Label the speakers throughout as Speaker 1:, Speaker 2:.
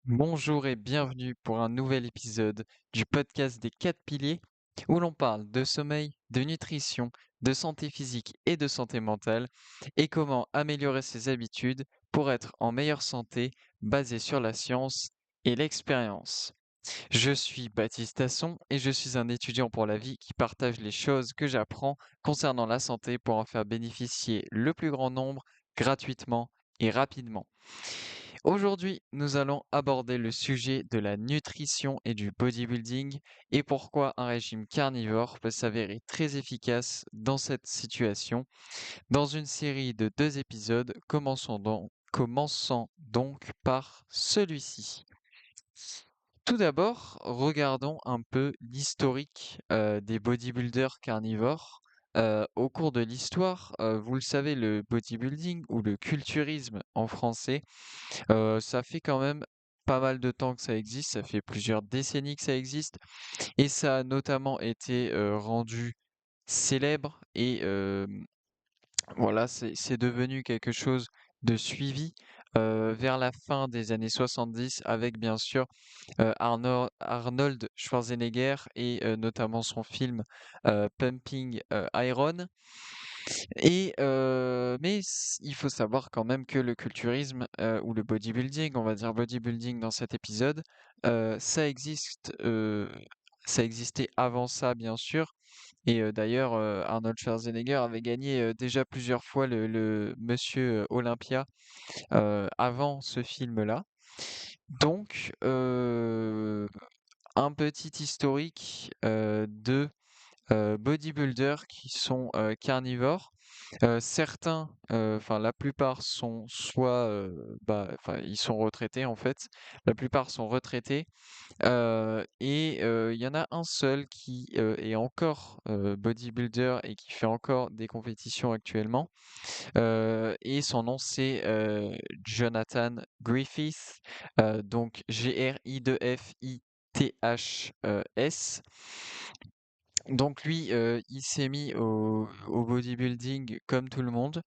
Speaker 1: Bonjour et bienvenue pour un nouvel épisode du podcast des 4 piliers où l'on parle de sommeil, de nutrition, de santé physique et de santé mentale et comment améliorer ses habitudes pour être en meilleure santé basée sur la science et l'expérience. Je suis Baptiste Tasson et je suis un étudiant pour la vie qui partage les choses que j'apprends concernant la santé pour en faire bénéficier le plus grand nombre gratuitement et rapidement. Aujourd'hui, nous allons aborder le sujet de la nutrition et du bodybuilding et pourquoi un régime carnivore peut s'avérer très efficace dans cette situation. Dans une série de 2 épisodes, commençons donc par celui-ci. Tout d'abord, regardons un peu l'historique des bodybuilders carnivores. Au cours de l'histoire, vous le savez, le bodybuilding ou le culturisme en français, ça fait quand même pas mal de temps que ça existe, ça fait plusieurs décennies que ça existe et ça a notamment été, rendu célèbre et voilà, c'est devenu quelque chose de suivi, vers la fin des années 70 avec bien sûr, Arnold Schwarzenegger et notamment son film, Pumping, Iron. Il faut savoir quand même que le culturisme, ou le bodybuilding, on va dire bodybuilding dans cet épisode, ça existe, ça existait avant ça bien sûr et d'ailleurs, Arnold Schwarzenegger avait gagné, déjà plusieurs fois le Monsieur, Olympia, avant ce film-là. Donc, un petit historique, de bodybuilders qui sont carnivores. Certains, enfin la plupart sont soit, enfin ils sont retraités en fait. La plupart sont retraités il y en a un seul qui est encore bodybuilder et qui fait encore des compétitions actuellement. Et son nom c'est Jonathan Griffith, donc Grifiths. Donc lui, il s'est mis au bodybuilding comme tout le monde,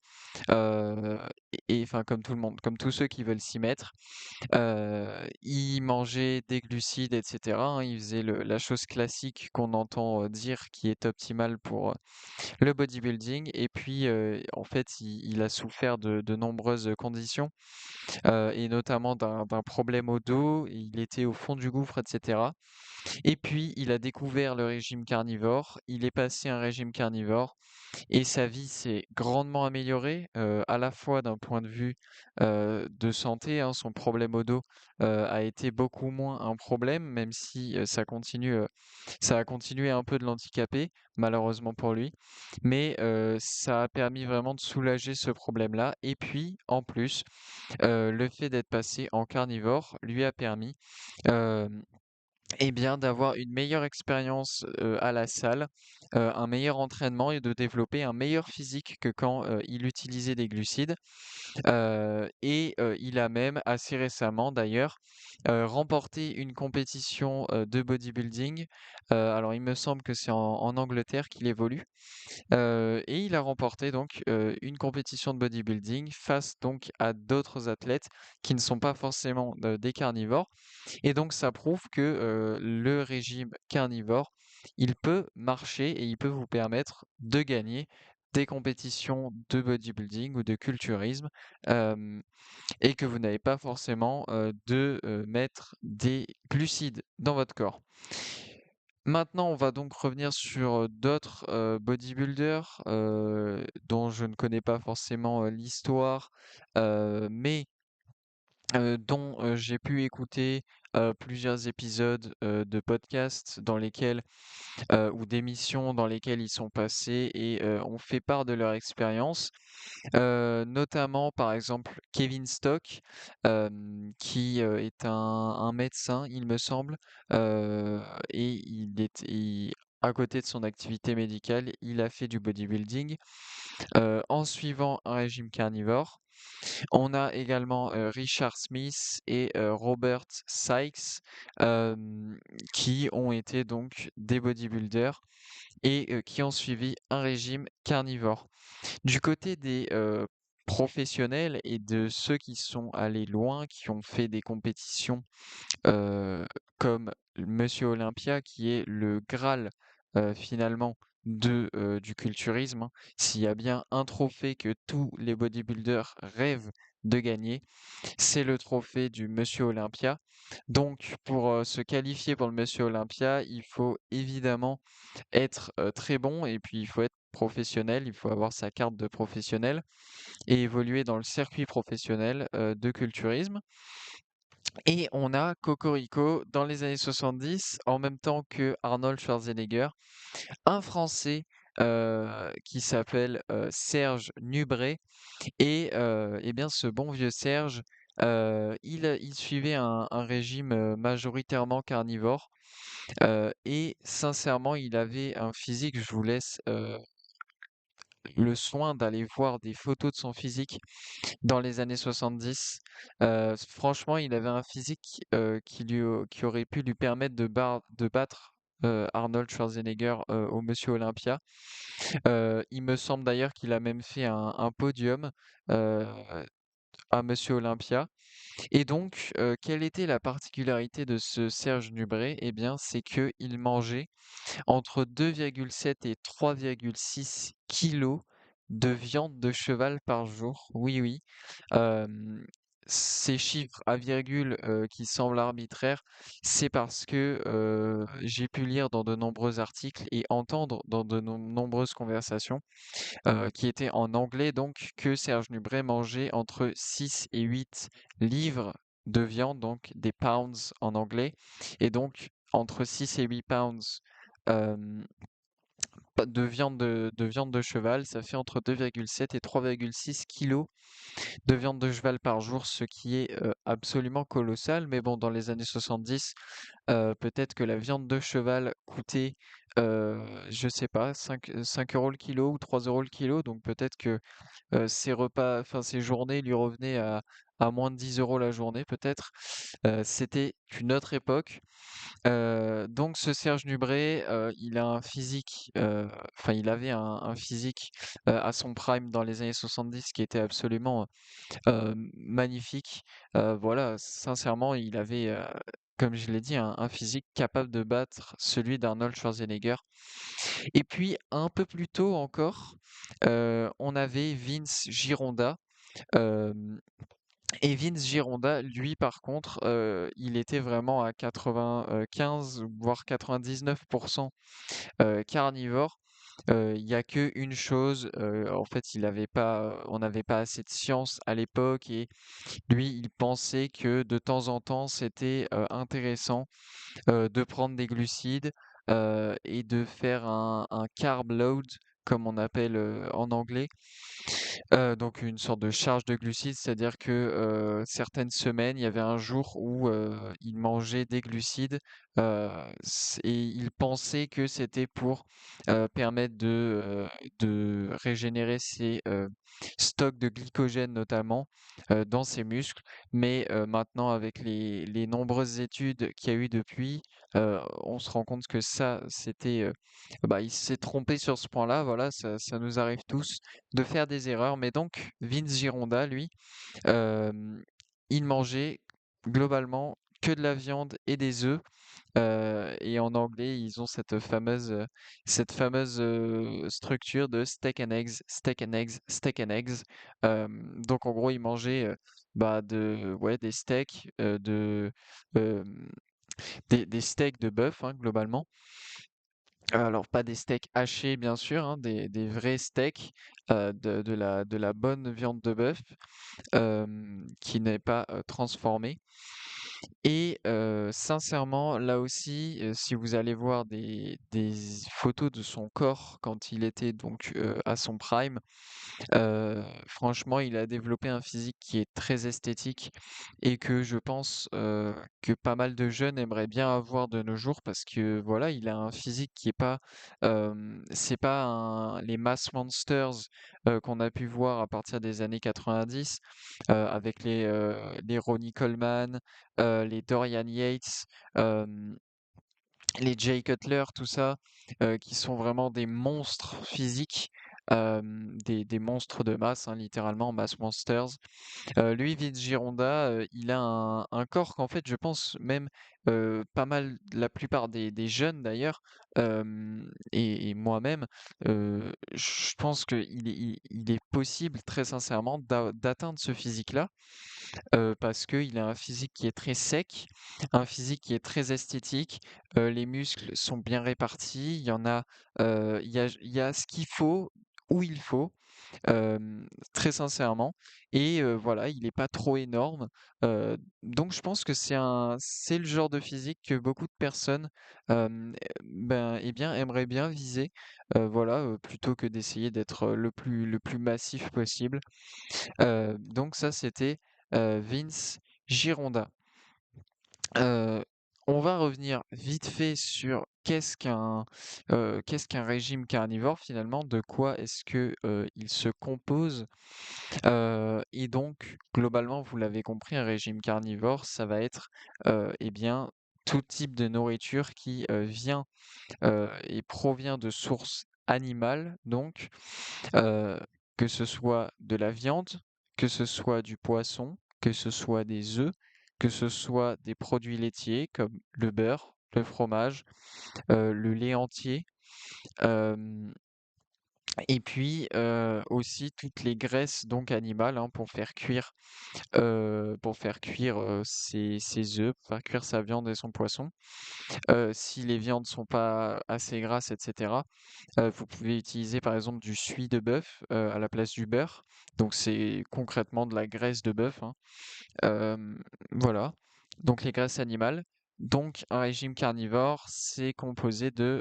Speaker 1: heu et enfin comme tout le monde, comme tous ceux qui veulent s'y mettre. Il mangeait des glucides et cetera, hein. Il faisait la chose classique qu'on entend, dire qui est optimale pour, le bodybuilding et puis, en fait, il a souffert de nombreuses conditions, et notamment d'un problème au dos. Il était au fond du gouffre et cetera. Et puis, il a découvert le régime carnivore, il est passé à un régime carnivore et sa vie s'est grandement améliorée, à la fois d'un point de vue, de santé, hein. Son problème au dos, a été beaucoup moins un problème, même si, ça a continué un peu de l'handicaper, malheureusement pour lui. Mais, ça a permis vraiment de soulager ce problème-là et puis, en plus, le fait d'être passé en carnivore lui a permis, hem et bien, d'avoir une meilleure expérience, à la salle, un meilleur entraînement et de développer un meilleur physique que quand, il utilisait des glucides. Il a même assez récemment d'ailleurs, remporté une compétition, de bodybuilding. Alors il me semble que c'est en Angleterre qu'il évolue. Et il a remporté donc, une compétition de bodybuilding face donc à d'autres athlètes qui ne sont pas forcément, des carnivores et donc ça prouve que, le régime carnivore, il peut marcher et il peut vous permettre de gagner des compétitions de bodybuilding ou de culturisme, hem et que vous n'avez pas forcément, de, mettre des glucides dans votre corps. Maintenant, on va donc revenir sur, d'autres, bodybuilders, dont je ne connais pas forcément, l'histoire, mais dont, j'ai pu écouter, plusieurs épisodes, de podcasts dans lesquels ou d'émissions dans lesquelles ils sont passés et ont fait part de leur expérience. Notamment, par exemple, Kevin Stock, qui, est un médecin, il me semble, heu et à côté de son activité médicale, il a fait du bodybuilding, en suivant un régime carnivore. On a également, Richard Smith et Robert Sykes, hem, qui ont été donc des bodybuilders et qui ont suivi un régime carnivore. Du côté des professionnels et de ceux qui sont allés loin, qui ont fait des compétitions euh, comme Monsieur Olympia, qui est le Graal finalement du culturisme, hein. S'il y a bien un trophée que tous les bodybuilders rêvent de gagner, c'est le trophée du Monsieur Olympia. Donc, pour se qualifier pour le Monsieur Olympia, il faut évidemment être très bon et puis il faut être professionnel, il faut avoir sa carte de professionnel et évoluer dans le circuit professionnel de culturisme. Et on a Cocorico dans les années 70, en même temps que Arnold Schwarzenegger, un Français qui s'appelle Serge Nubret. Et eh bien, ce bon vieux Serge, il suivait un régime majoritairement carnivore. Et sincèrement, il avait un physique, je vous laisse le soin d'aller voir des photos de son physique dans les années 70. Franchement, il avait un physique qui aurait pu lui permettre de battre Arnold Schwarzenegger au Monsieur Olympia. Il me semble d'ailleurs qu'il a même fait un podium euh, à Monsieur Olympia. Et donc, quelle était la particularité de ce Serge Nubret? Eh bien, c'est qu'il mangeait entre 2,7 et 3,6 kilos de viande de cheval par jour. Oui, oui. Hem, Ces chiffres à virgule, qui semblent arbitraires, c'est parce que, j'ai pu lire dans de nombreux articles et entendre dans de nombreuses conversations, qui étaient en anglais donc, que Serge Nubret mangeait entre 6 et 8 livres de viande, donc des pounds en anglais et donc entre 6 et 8 pounds, hem, de viande de cheval, ça fait entre 2,7 et 3,6 kilos de viande de cheval par jour, ce qui est absolument colossal. Mais bon, dans les années 70, peut-être que la viande de cheval coûtait, je sais pas, 5 euros le kilo ou 3 euros le kilo. Donc peut-être que ses repas, enfin ses journées lui revenaient à moins de 10 euros la journée, peut-être. C'était une autre époque. Donc ce Serge Nubret, il a un physique, enfin il avait un physique à son prime dans les années 70 qui était absolument magnifique. Voilà, sincèrement, il avait, comme je l'ai dit, un physique capable de battre celui d'Arnold Schwarzenegger. Et puis un peu plus tôt encore, on avait Vince Gironda. hem, et Vince Gironda, lui, par contre, il était vraiment à 95 voire 99% carnivore. Il y a qu'une chose, en fait, on n'avait pas assez de science à l'époque et lui, il pensait que de temps en temps, c'était intéressant de prendre des glucides et de faire un carb load, comme on appelle en anglais. Donc une sorte de charge de glucides, c'est-à-dire que certaines semaines, il y avait un jour où il mangeait des glucides et il pensait que c'était pour permettre de régénérer ses stocks de glycogène notamment dans ses muscles. Mais maintenant, avec les nombreuses études qu'il y a eu depuis, on se rend compte que ça, c'était, bah, il s'est trompé sur ce point-là. Voilà, ça nous arrive tous de faire des erreurs. Mais donc, Vince Gironda, lui, hem, il mangeait globalement que de la viande et des œufs. Et en anglais, ils ont cette fameuse structure de steak and eggs, steak and eggs, steak and eggs. Donc en gros, il mangeait bah, ouais, des steaks, hem, des steaks de bœuf, hein, globalement. Alors pas des steaks hachés bien sûr, hein, des vrais steaks, de la bonne viande de bœuf, qui n'est pas, transformée. Et sincèrement, là aussi, si vous allez voir des photos de son corps quand il était donc, à son prime, franchement, il a développé un physique qui est très esthétique et que je pense, que pas mal de jeunes aimeraient bien avoir de nos jours parce que voilà, il a un physique qui est pas, c'est pas les Mass Monsters, qu'on a pu voir à partir des années 90, avec les Ronnie Coleman, les Dorian Yates, hem les Jay Cutler, tout ça, qui sont vraiment des monstres physiques. des monstres de masse, hein, littéralement, Mass Monsters. Lui, Vince Gironda, il a un corps qu'en fait, je pense même pas mal, la plupart des jeunes d'ailleurs, et moi-même, je pense qu'il est possible, très sincèrement, d'atteindre ce physique-là, parce qu'il a un physique qui est très sec, un physique qui est très esthétique, les muscles sont bien répartis, il y a ce qu'il faut, où il faut. Très sincèrement et voilà, il est pas trop énorme, donc je pense que c'est le genre de physique que beaucoup de personnes, ben, eh bien, aimeraient bien viser, voilà, plutôt que d'essayer d'être, le plus massif possible, donc ça, c'était, Vince Gironda. Heu, on va revenir vite fait sur qu'est-ce qu'un régime carnivore finalement? De quoi est-ce que, il se compose? Et donc, globalement, vous l'avez compris, un régime carnivore, ça va être, eh bien, tout type de nourriture qui, vient, et provient de sources animales, donc, heu, que ce soit de la viande, que ce soit du poisson, que ce soit des œufs, que ce soit des produits laitiers comme le beurre, le fromage, le lait entier, hem et puis, aussi toutes les graisses donc animales, hein, pour faire cuire, ses œufs, pour faire cuire sa viande et son poisson. Si les viandes sont pas assez grasses et cetera, vous pouvez utiliser par exemple du suie de bœuf, à la place du beurre. Donc c'est concrètement de la graisse de bœuf, hein. Voilà, donc les graisses animales. Donc un régime carnivore, c'est composé de,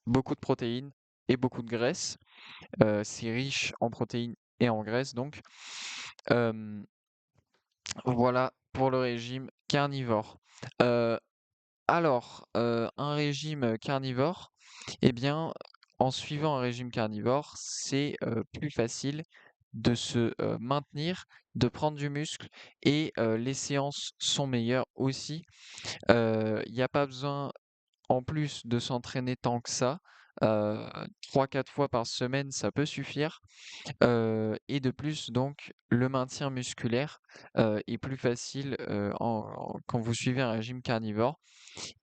Speaker 1: beaucoup de protéines et beaucoup de graisses. C'est riche en protéines et en graisses donc. Hem, voilà pour le régime carnivore. Heu, un régime carnivore, eh bien, en suivant un régime carnivore, c'est, plus facile de se, maintenir, de prendre du muscle et les séances sont meilleures aussi. Il y a pas besoin en plus de s'entraîner tant que ça, heu, 3-4 fois par semaine, ça peut suffire. Et de plus donc le maintien musculaire, est plus facile, quand vous suivez un régime carnivore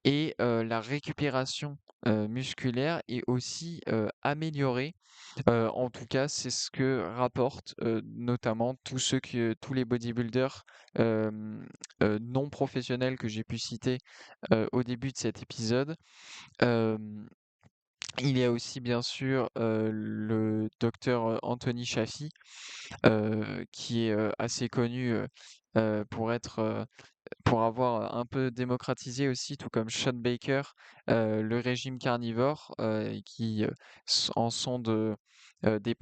Speaker 1: et la récupération, musculaire est aussi, améliorée. En tout cas, c'est ce que rapportent, notamment tous les bodybuilders, non professionnels que j'ai pu citer, au début de cet épisode. Hem il y a aussi bien sûr, le docteur, Anthony Chaffee, qui est, assez connu, pour avoir un peu démocratisé aussi, tout comme Shawn Baker, le régime carnivore, et qui, en sont des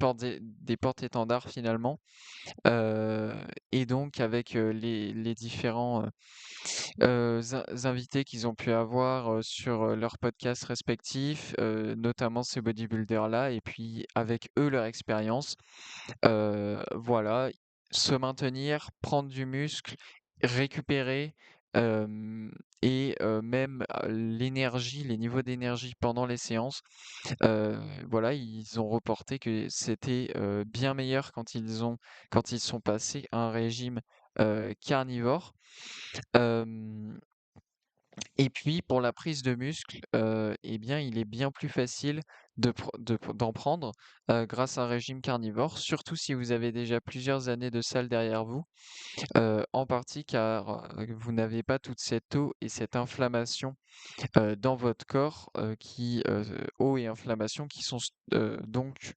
Speaker 1: porte-étendards finalement. Heu et donc avec, les différents, invités qu'ils ont pu avoir, sur, leurs podcasts respectifs, notamment ces bodybuilders-là et puis avec eux, leur expérience, voilà, se maintenir, prendre du muscle, récupérer, hem même, l'énergie, les niveaux d'énergie pendant les séances, heu, voilà, ils ont reporté que c'était, bien meilleur quand ils sont passés à un régime, carnivore. Hem et puis pour la prise de muscle, eh bien, il est bien plus facile d'en prendre, grâce à un régime carnivore, surtout si vous avez déjà plusieurs années de salle derrière vous, en partie car, vous n'avez pas toute cette eau et cette inflammation, dans votre corps, eau et inflammation qui sont donc,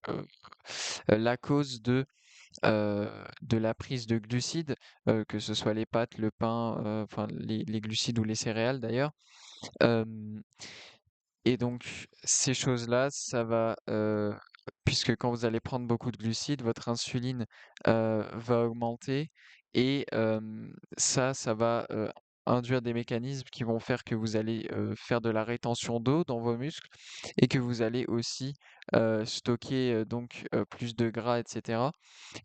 Speaker 1: la cause de la prise de glucides, que ce soit les pâtes, le pain, enfin les glucides ou les céréales d'ailleurs. Hem et donc ces choses-là, puisque quand vous allez prendre beaucoup de glucides, votre insuline, va augmenter et ça va, induire des mécanismes qui vont faire que vous allez, faire de la rétention d'eau dans vos muscles et que vous allez aussi, stocker, donc plus de gras et cetera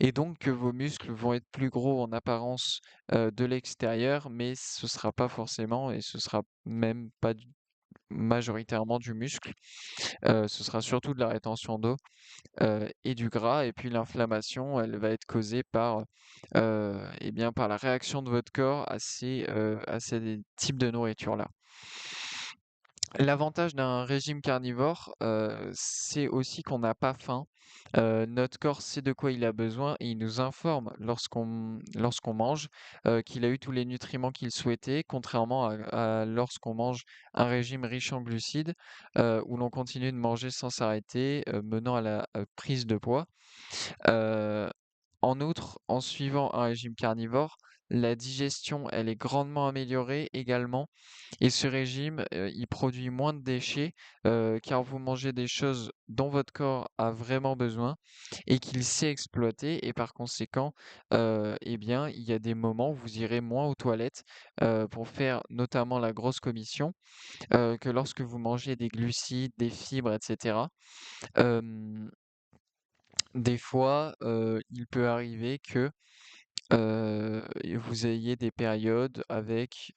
Speaker 1: et donc que vos muscles vont être plus gros en apparence, de l'extérieur, mais ce sera pas forcément et ce sera même pas majoritairement du muscle. Ce sera surtout de la rétention d'eau et du gras. Et puis l'inflammation, elle va être causée par, eh bien, par la réaction de votre corps à ces types de nourriture-là. L'avantage d'un régime carnivore, c'est aussi qu'on n'a pas faim. Notre corps sait de quoi il a besoin et il nous informe lorsqu'on mange, qu'il a eu tous les nutriments qu'il souhaitait, contrairement à lorsqu'on mange un régime riche en glucides, où l'on continue de manger sans s'arrêter, menant à la, prise de poids. Heu, En outre, en suivant un régime carnivore, la digestion, elle est grandement améliorée également et ce régime, il produit moins de déchets, car vous mangez des choses dont votre corps a vraiment besoin et qu'il sait exploiter et par conséquent, eh bien, il y a des moments où vous irez moins aux toilettes, pour faire notamment la grosse commission, que lorsque vous mangez des glucides, des fibres et cetera. Hem, des fois, il peut arriver que et vous ayez des périodes avec,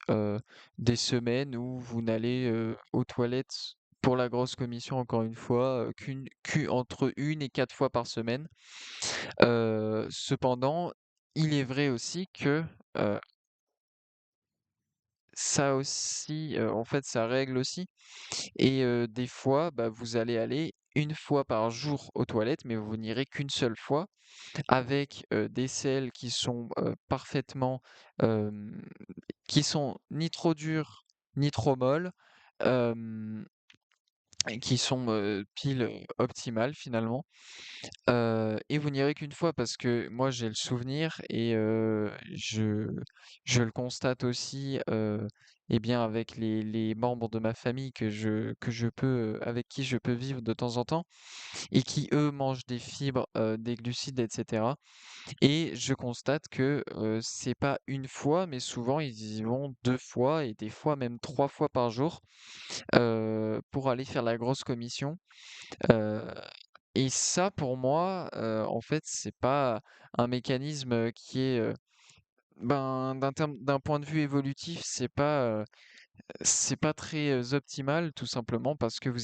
Speaker 1: des semaines où vous n'allez, aux toilettes pour la grosse commission encore une fois, entre 1 et 4 fois par semaine. Cependant, il est vrai aussi que, heu, ça aussi, en fait, ça règle aussi et des fois, bah, vous allez aller une fois par jour aux toilettes, mais vous n'irez qu'une seule fois avec, des selles qui sont, parfaitement, hem, qui sont ni trop dures, ni trop molles, hem et qui sont, pile, optimales finalement. Et vous n'irez qu'une fois parce que moi j'ai le souvenir et je le constate aussi, et bien avec les membres de ma famille avec qui je peux vivre de temps en temps et qui eux mangent des fibres, des glucides et cetera. Et je constate que, c'est pas une fois, mais souvent ils y vont 2 fois et des fois même 3 fois par jour, pour aller faire la grosse commission. Heu et ça pour moi, en fait, c'est pas un mécanisme, qui est, ben, d'un point de vue évolutif, c'est pas très, optimal tout simplement parce que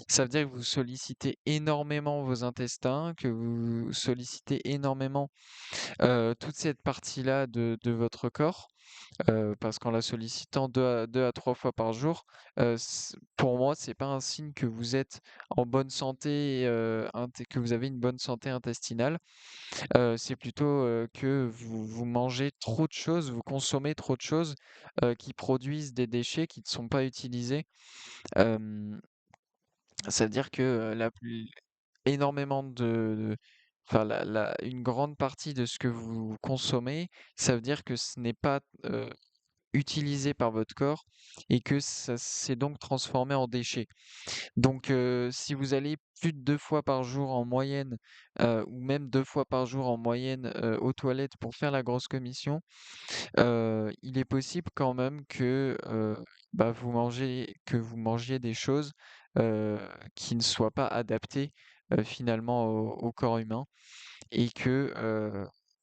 Speaker 1: ça veut dire que vous sollicitez énormément vos intestins, que vous sollicitez énormément toute cette partie-là de votre corps, parce qu'en la sollicitant 2 à 3 fois par jour, pour moi, c'est pas un signe que vous êtes en bonne santé, que vous avez une bonne santé intestinale. C'est plutôt, que vous mangez trop de choses, vous consommez trop de choses, qui produisent des déchets qui ne sont pas utilisés. Hem, C'est-à-dire que, la plus énormément enfin une grande partie de ce que vous consommez, ça veut dire que ce n'est pas, utilisé par votre corps et que ça s'est donc transformé en déchets. Donc, si vous allez plus de 2 fois par jour en moyenne, ou même 2 fois par jour en moyenne, aux toilettes pour faire la grosse commission, il est possible quand même que, bah, vous mangiez des choses, heu, qui ne soient pas adaptées, finalement au corps humain et que,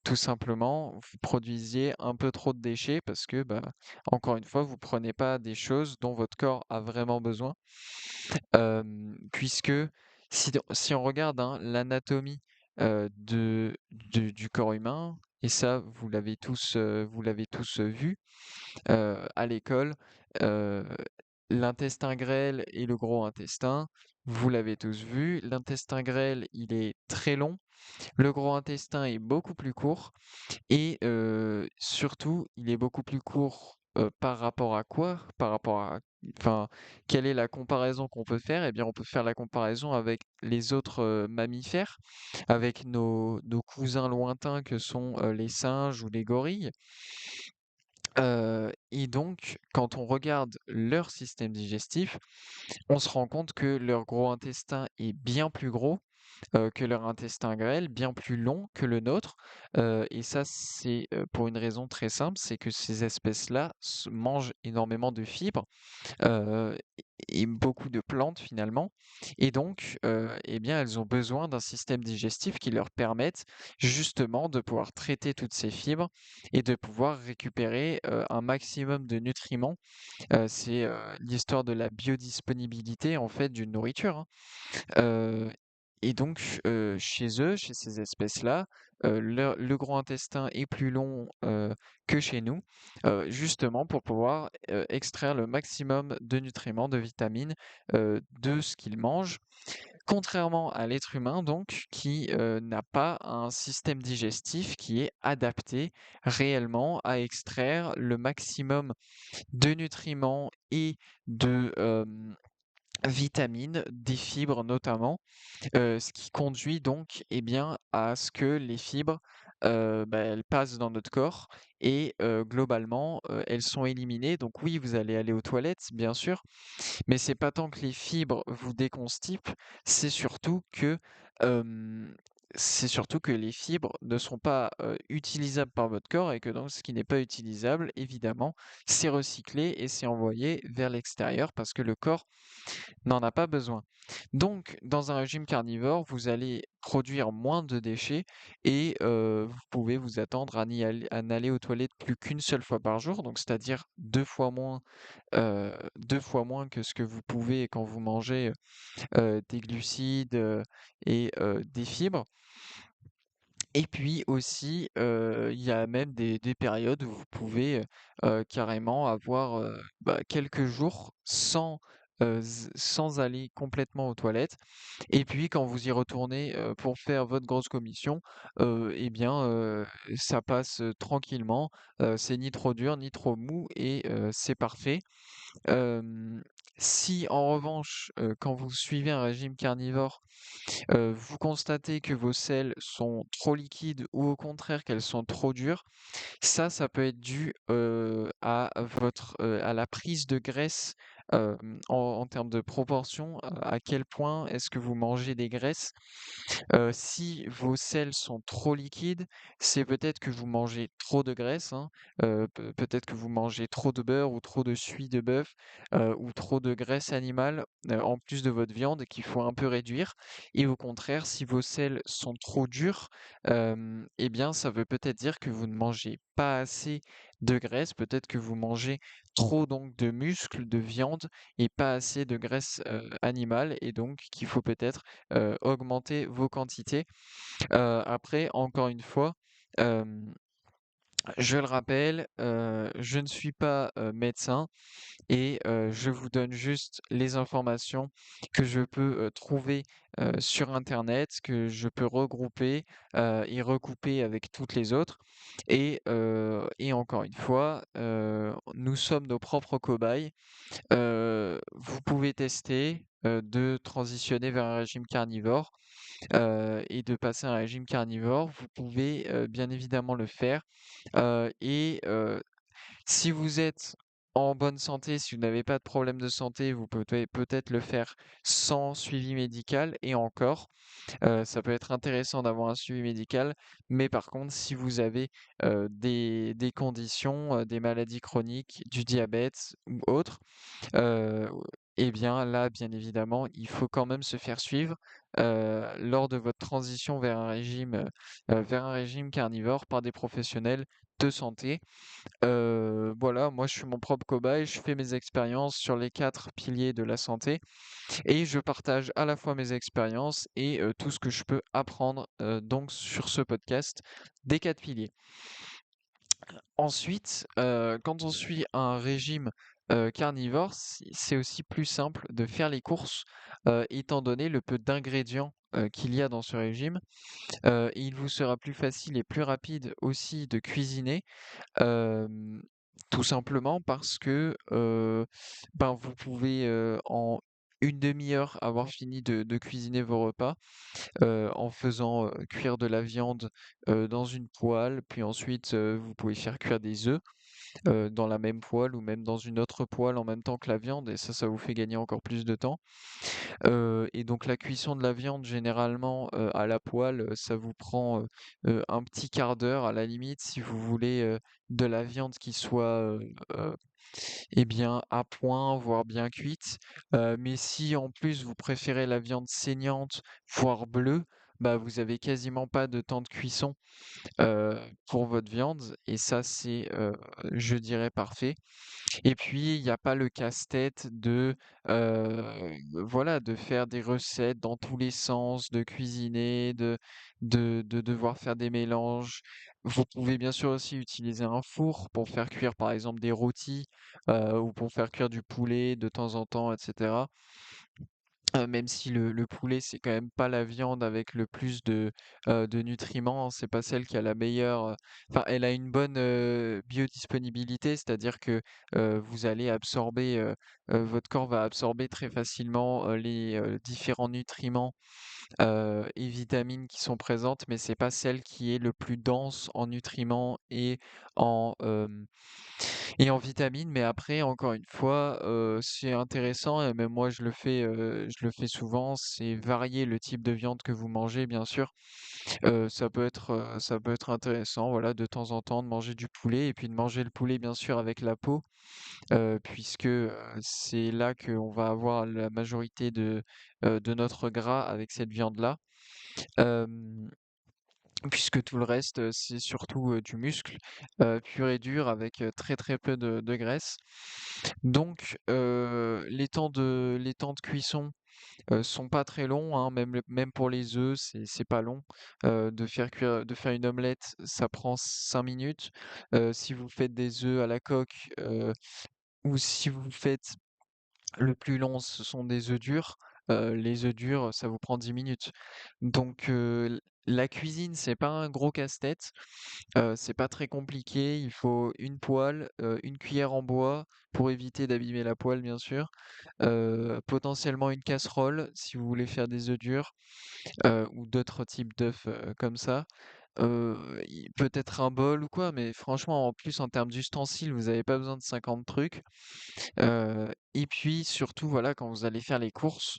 Speaker 1: tout simplement, vous produisiez un peu trop de déchets parce que, bah, encore une fois, vous prenez pas des choses dont votre corps a vraiment besoin. Puisque si on regarde, hein, l'anatomie, du corps humain et ça vous l'avez tous, vu, à l'école, heu, l'intestin grêle et le gros intestin, vous l'avez tous vu. L'intestin grêle, il est très long, le gros intestin est beaucoup plus court et surtout, il est beaucoup plus court, par rapport à quoi? Par rapport à enfin, quelle est la comparaison qu'on peut faire? Eh bien, on peut faire la comparaison avec les autres, mammifères, avec nos cousins lointains que sont, les singes ou les gorilles. Et donc, quand on regarde leur système digestif, on se rend compte que leur gros intestin est bien plus gros que leur intestin grêle, bien plus long que le nôtre. Et ça, c'est pour une raison très simple, c'est que ces espèces-là mangent énormément de fibres euh, et beaucoup de plantes finalement. Et donc, eh bien, elles ont besoin d'un système digestif qui leur permette justement de pouvoir traiter toutes ces fibres et de pouvoir récupérer un maximum de nutriments. C'est l'histoire de la biodisponibilité en fait d'une nourriture, hein. Heu et donc, chez eux, chez ces espèces-là, le gros intestin est plus long, que chez nous, justement pour pouvoir, extraire le maximum de nutriments, de vitamines, de ce qu'ils mangent. Contrairement à l'être humain donc qui, n'a pas un système digestif qui est adapté réellement à extraire le maximum de nutriments et de, vitamines, des fibres notamment. Ce qui conduit donc, eh bien, à ce que les fibres, elles passent dans notre corps et globalement, elles sont éliminées. Donc oui, vous allez aller aux toilettes, bien sûr, mais c'est pas tant que les fibres vous déconstipent, c'est surtout que, hem, c'est surtout que les fibres ne sont pas, utilisables par votre corps et que donc ce qui n'est pas utilisable, évidemment, c'est recyclé et c'est envoyé vers l'extérieur parce que le corps n'en a pas besoin. Donc, dans un régime carnivore, vous allez produire moins de déchets et vous pouvez vous attendre à n'aller aux toilettes plus qu'une seule fois par jour, donc c'est-à-dire 2 fois moins que ce que vous pouvez quand vous mangez, des glucides, et des fibres. Et puis aussi, il y a même des périodes où vous pouvez, carrément avoir, quelques jours sans aller complètement aux toilettes. Et puis quand vous y retournez, pour faire votre grosse commission, eh bien, ça passe, tranquillement, c'est ni trop dur ni trop mou et c'est parfait. Hem, Si en revanche, quand vous suivez un régime carnivore, vous constatez que vos selles sont trop liquides ou au contraire qu'elles sont trop dures, ça peut être dû, à la prise de graisse, en termes de proportion, à quel point est-ce que vous mangez des graisses. Si vos selles sont trop liquides, c'est peut-être que vous mangez trop de graisse, hein, peut-être que vous mangez trop de beurre ou trop de suie de bœuf, ou trop de graisse animale, en plus de votre viande qu'il faut un peu réduire. Et au contraire, si vos selles sont trop dures, eh bien, ça veut peut-être dire que vous ne mangez pas assez de graisse, peut-être que vous mangez trop donc de muscles, de viande et pas assez de graisse, animale et donc qu'il faut peut-être augmenter vos quantités. Après, encore une fois, hem, je le rappelle, je ne suis pas, médecin et je vous donne juste les informations que je peux, trouver, sur internet, que je peux regrouper, et recouper avec toutes les autres et encore une fois, nous sommes nos propres cobayes. Vous pouvez tester, de transitionner vers un régime carnivore, et de passer à un régime carnivore. Vous pouvez, bien évidemment le faire, et si vous êtes en bonne santé, si vous n'avez pas de problème de santé, vous pouvez peut-être le faire sans suivi médical et encore, ça peut être intéressant d'avoir un suivi médical, mais par contre, si vous avez, des conditions, des maladies chroniques, du diabète ou autre, Heu, et bien là, bien évidemment, il faut quand même se faire suivre, lors de votre transition vers un régime carnivore par des professionnels de santé. Voilà, moi je suis mon propre cobaye, je fais mes expériences sur les 4 piliers de la santé et je partage à la fois mes expériences et tout ce que je peux apprendre, donc sur ce podcast des 4 piliers. Ensuite, quand on suit un régime, carnivore, c'est aussi plus simple de faire les courses, étant donné le peu d'ingrédients, qu'il y a dans ce régime. Et il vous sera plus facile et plus rapide aussi de cuisiner, hem, tout simplement parce que, vous pouvez, en une demi heure avoir fini de cuisiner vos repas, en faisant, cuire de la viande, dans une poêle, puis ensuite, vous pouvez faire cuire des œufs. dans la même poêle ou même dans une autre poêle en même temps que la viande et ça vous fait gagner encore plus de temps. Et donc la cuisson de la viande généralement, à la poêle, ça vous prend, un petit quart d'heure à la limite si vous voulez, de la viande qui soit, heu, eh bien à point, voire bien cuite. Mais si en plus vous préférez la viande saignante, voire bleue, bah, vous avez quasiment pas de temps de cuisson, heu, pour votre viande et ça c'est, je dirais parfait. Et puis, il y a pas le casse-tête de, voilà, de faire des recettes dans tous les sens, de cuisiner, de devoir faire des mélanges. Vous pouvez bien sûr aussi utiliser un four pour faire cuire, par exemple, des rôtis, ou pour faire cuire du poulet de temps en temps, et cetera. Même si le poulet, c'est quand même pas la viande avec le plus de nutriments, hein, c'est pas celle qui a la meilleure, enfin, elle a une bonne, biodisponibilité, c'est-à-dire que, vous allez absorber, votre corps va absorber très facilement, les, différents nutriments, et vitamines qui sont présentes, mais c'est pas celle qui est le plus dense en nutriments en, et en vitamines, mais après, encore une fois, c'est intéressant et même moi je le fais souvent, c'est varier le type de viande que vous mangez, bien sûr. Ça peut être intéressant, voilà, de temps en temps de manger du poulet et puis de manger le poulet, bien sûr, avec la peau, puisque, c'est là qu'on va avoir la majorité de notre gras avec cette viande-là. Hem Puisque tout le reste, c'est surtout, du muscle, pur et dur avec, très, très peu de graisse. Donc, les temps de cuisson, sont pas très longs, hein, même pour les œufs, c'est pas long. De faire une omelette, ça prend 5 minutes. Si vous faites des œufs à la coque, ou si vous faites le plus long, ce sont des œufs durs. Les œufs durs, ça vous prend 10 minutes. Donc, la cuisine, c'est pas un gros casse-tête. C'est pas très compliqué, il faut une poêle, une cuillère en bois pour éviter d'abîmer la poêle bien sûr, potentiellement une casserole si vous voulez faire des œufs durs, ou d'autres types d'œufs, comme ça. I peut-être un bol ou quoi, mais franchement en plus en termes d'ustensiles, vous avez pas besoin de 50 trucs. Et puis surtout voilà, quand vous allez faire les courses,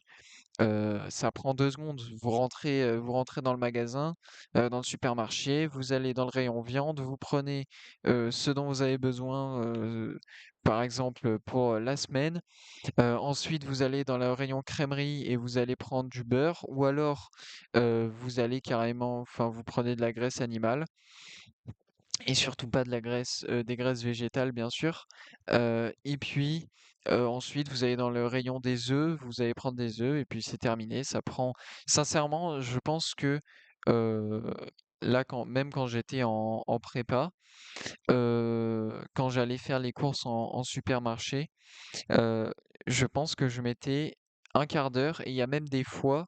Speaker 1: ça prend 2 secondes. Vous rentrez dans le magasin, dans le supermarché, vous allez dans le rayon viande, vous prenez, ce dont vous avez besoin, par exemple, pour, la semaine. Ensuite, vous allez dans le rayon crèmerie et vous allez prendre du beurre ou alors, vous allez carrément enfin, vous prenez de la graisse animale et surtout pas de la graisse, des graisses végétales bien sûr. Et puis, ensuite vous allez dans le rayon des œufs, vous allez prendre des œufs et puis c'est terminé. Ça prend sincèrement, je pense que, heu, là quand j'étais en prépa, quand j'allais faire les courses en supermarché, heu, je pense que je mettais un quart d'heure et il y a même des fois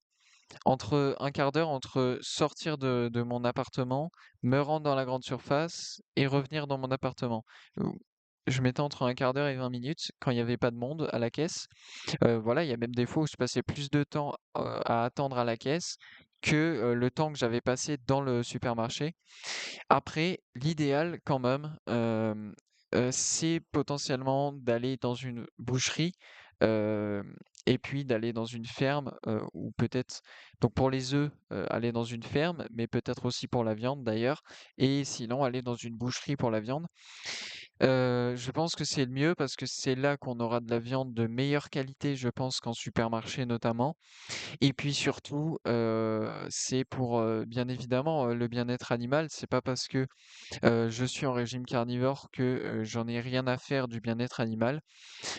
Speaker 1: entre un quart d'heure entre sortir de mon appartement, me rendre dans la grande surface et revenir dans mon appartement. Ou je mettais entre un quart d'heure et 20 minutes quand il y avait pas de monde à la caisse. Voilà, il y a même des fois où je passais plus de temps, à attendre à la caisse que, le temps que j'avais passé dans le supermarché. Après, l'idéal quand même, c'est potentiellement d'aller dans une boucherie, hem et puis d'aller dans une ferme, ou peut-être donc pour les œufs, aller dans une ferme, mais peut-être aussi pour la viande d'ailleurs et sinon aller dans une boucherie pour la viande. Je pense que c'est le mieux parce que c'est là qu'on aura de la viande de meilleure qualité, je pense qu'en supermarché notamment et puis surtout, c'est pour, bien évidemment, le bien-être animal. C'est pas parce que je suis en régime carnivore que, j'en ai rien à faire du bien-être animal.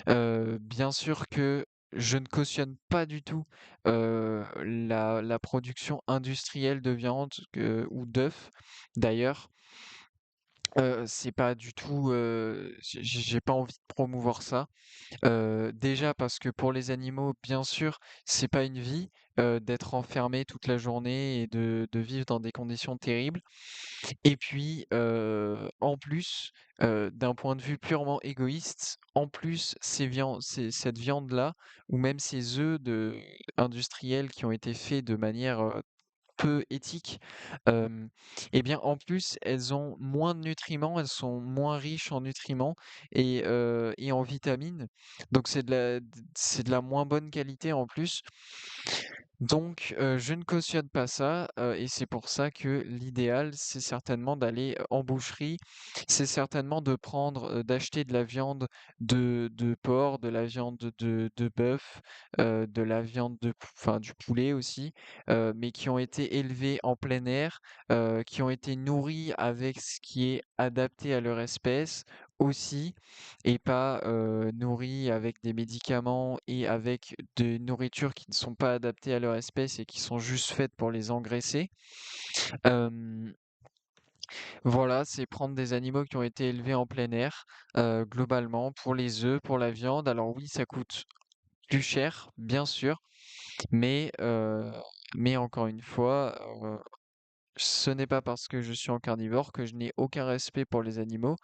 Speaker 1: Bien sûr que je ne cautionne pas du tout, la production industrielle de viande ou d'œufs d'ailleurs. C'est pas du tout, j'ai pas envie de promouvoir ça. Déjà parce que pour les animaux, bien sûr, c'est pas une vie, d'être enfermé toute la journée et de vivre dans des conditions terribles. Et puis, en plus, d'un point de vue purement égoïste, en plus, cette viande-là ou même ces œufs industriels qui ont été faits de manière, peu éthiques, hem et bien, en plus, elles ont moins de nutriments, elles sont moins riches en nutriments et en vitamines. Donc c'est de la moins bonne qualité en plus. Donc, je ne cautionne pas ça, et c'est pour ça que l'idéal, c'est certainement d'aller, en boucherie. C'est certainement de prendre, d'acheter de la viande de porc, de la viande de bœuf, de la viande enfin du poulet aussi, mais qui ont été élevés en plein air, qui ont été nourris avec ce qui est adapté à leur espèce aussi et pas, nourris avec des médicaments et avec des nourritures qui ne sont pas adaptées à leur espèce et qui sont juste faites pour les engraisser. Hem, voilà, c'est prendre des animaux qui ont été élevés en plein air, globalement pour les œufs, pour la viande. Alors oui, ça coûte plus cher, bien sûr, mais heu, mais encore une fois, ce n'est pas parce que je suis en carnivore que je n'ai aucun respect pour les animaux.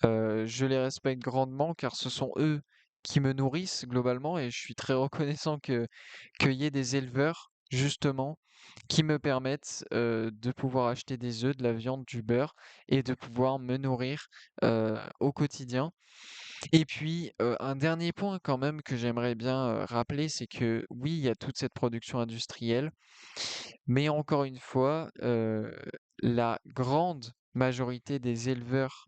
Speaker 1: Je les respecte grandement car ce sont eux qui me nourrissent globalement et je suis très reconnaissant qu'il y ait des éleveurs justement qui me permettent de pouvoir acheter des œufs, de la viande, du beurre et de pouvoir me nourrir au quotidien. Et puis un dernier point quand même que j'aimerais bien rappeler, c'est que oui, il y a toute cette production industrielle, mais encore une fois, la grande majorité des éleveurs,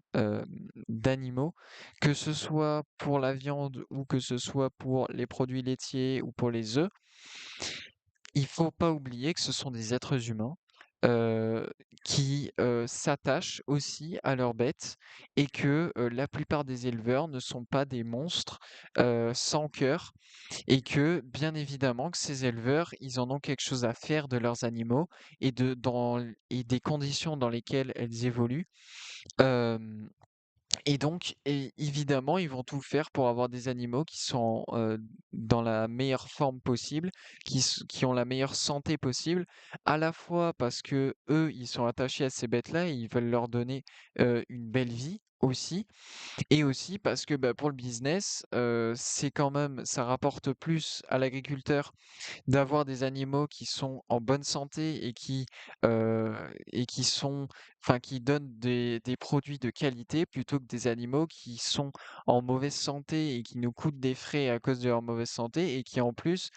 Speaker 1: d'animaux, que ce soit pour la viande ou que ce soit pour les produits laitiers ou pour les œufs, il faut pas oublier que ce sont des êtres humains, heu, qui, s'attachent aussi à leurs bêtes et que, la plupart des éleveurs ne sont pas des monstres, sans cœur et que, bien évidemment, que ces éleveurs, ils en ont quelque chose à faire de leurs animaux et des conditions dans lesquelles elles évoluent. Hem et donc évidemment, ils vont tout faire pour avoir des animaux qui sont, dans la meilleure forme possible, qui ont la meilleure santé possible, à la fois parce que eux, ils sont attachés à ces bêtes-là et ils veulent leur donner, une belle vie aussi et aussi parce que, bah, pour le business, c'est quand même ça rapporte plus à l'agriculteur d'avoir des animaux qui sont en bonne santé heu et qui sont qui donnent des produits de qualité plutôt que des animaux qui sont en mauvaise santé et qui nous coûtent des frais à cause de leur mauvaise santé et qui en plus,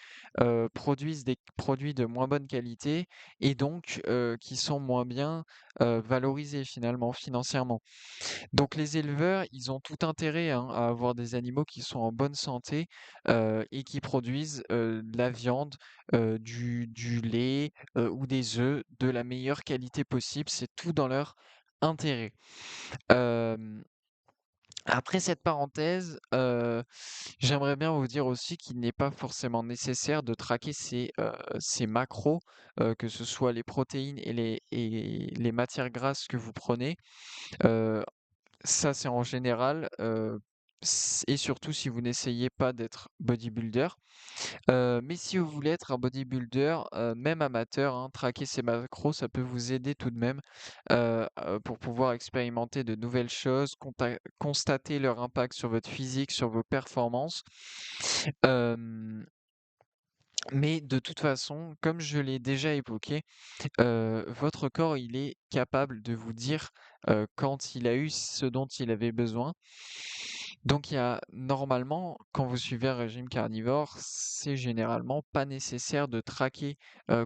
Speaker 1: produisent des produits de moins bonne qualité et donc qui sont moins bien, valorisés finalement financièrement. Donc les éleveurs, ils ont tout intérêt, hein, à avoir des animaux qui sont en bonne santé, et qui produisent, de la viande, du lait, ou des œufs de la meilleure qualité possible. C'est tout dans leur intérêt. Hem, après cette parenthèse, j'aimerais bien vous dire aussi qu'il n'est pas forcément nécessaire de traquer ces macros, que ce soit les protéines et les matières grasses que vous prenez. Heu Ça, c'est en général, et surtout si vous n'essayez pas d'être bodybuilder. Mais si vous voulez être un bodybuilder, même amateur, hein, traquer ces macros, ça peut vous aider tout de même, pour pouvoir expérimenter de nouvelles choses, constater leur impact sur votre physique, sur vos performances. Hem, mais de toute façon, comme je l'ai déjà évoqué, votre corps, il est capable de vous dire, quand il a eu ce dont il avait besoin. Donc il y a normalement, quand vous suivez un régime carnivore, c'est généralement pas nécessaire de traquer,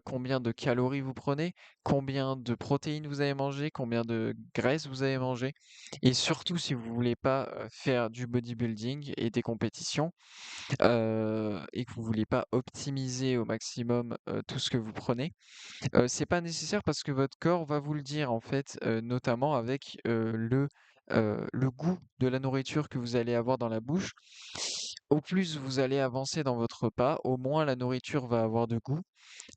Speaker 1: combien de calories vous prenez, combien de protéines vous avez mangé, combien de graisses vous avez mangé et surtout si vous voulez pas, faire du bodybuilding et des compétitions, et que vous voulez pas optimiser au maximum, tout ce que vous prenez. C'est pas nécessaire parce que votre corps va vous le dire en fait, notamment avec, le goût de la nourriture que vous allez avoir dans la bouche. Au plus vous allez avancer dans votre repas, au moins la nourriture va avoir de goût,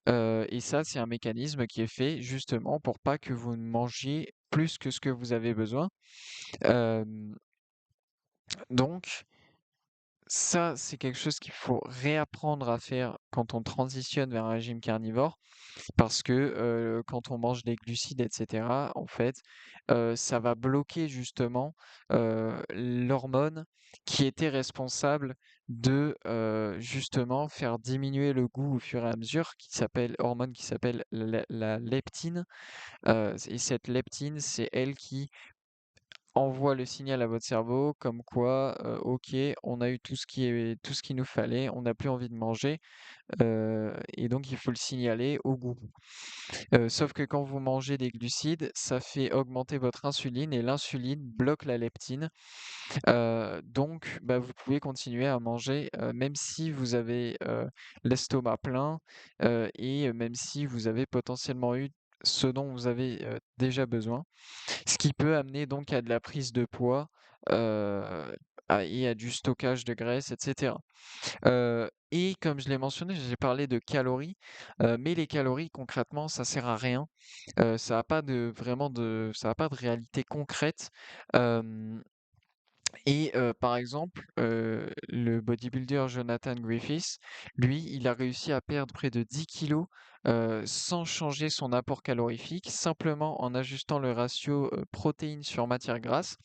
Speaker 1: et ça, c'est un mécanisme qui est fait justement pour pas que vous ne mangiez plus que ce que vous avez besoin. Hem, donc ça, c'est quelque chose qu'il faut réapprendre à faire quand on transitionne vers un régime carnivore. Parce que, quand on mange des glucides et cetera, en fait, ça va bloquer justement, l'hormone qui était responsable de, justement faire diminuer le goût au fur et à mesure, qui s'appelle la leptine, et cette leptine, c'est elle qui envoie le signal à votre cerveau comme quoi, OK, on a eu tout ce qu'il nous fallait, on n'a plus envie de manger, et donc il faut le signaler au goût. Sauf que quand vous mangez des glucides, ça fait augmenter votre insuline et l'insuline bloque la leptine. Donc, bah, vous pouvez continuer à manger, même si vous avez, l'estomac plein, et même si vous avez potentiellement eu ce dont vous avez, déjà besoin. Ce qui peut amener donc à de la prise de poids, heu, et à du stockage de graisse et cetera. Et comme je l'ai mentionné, j'ai parlé de calories, mais les calories concrètement ça sert à rien. Ça a pas de réalité concrète. Hem Et par exemple, le bodybuilder Jonathan Griffiths, lui, il a réussi à perdre près de 10 kilogrammes, sans changer son apport calorifique, simplement en ajustant le ratio, protéines sur matière grasse.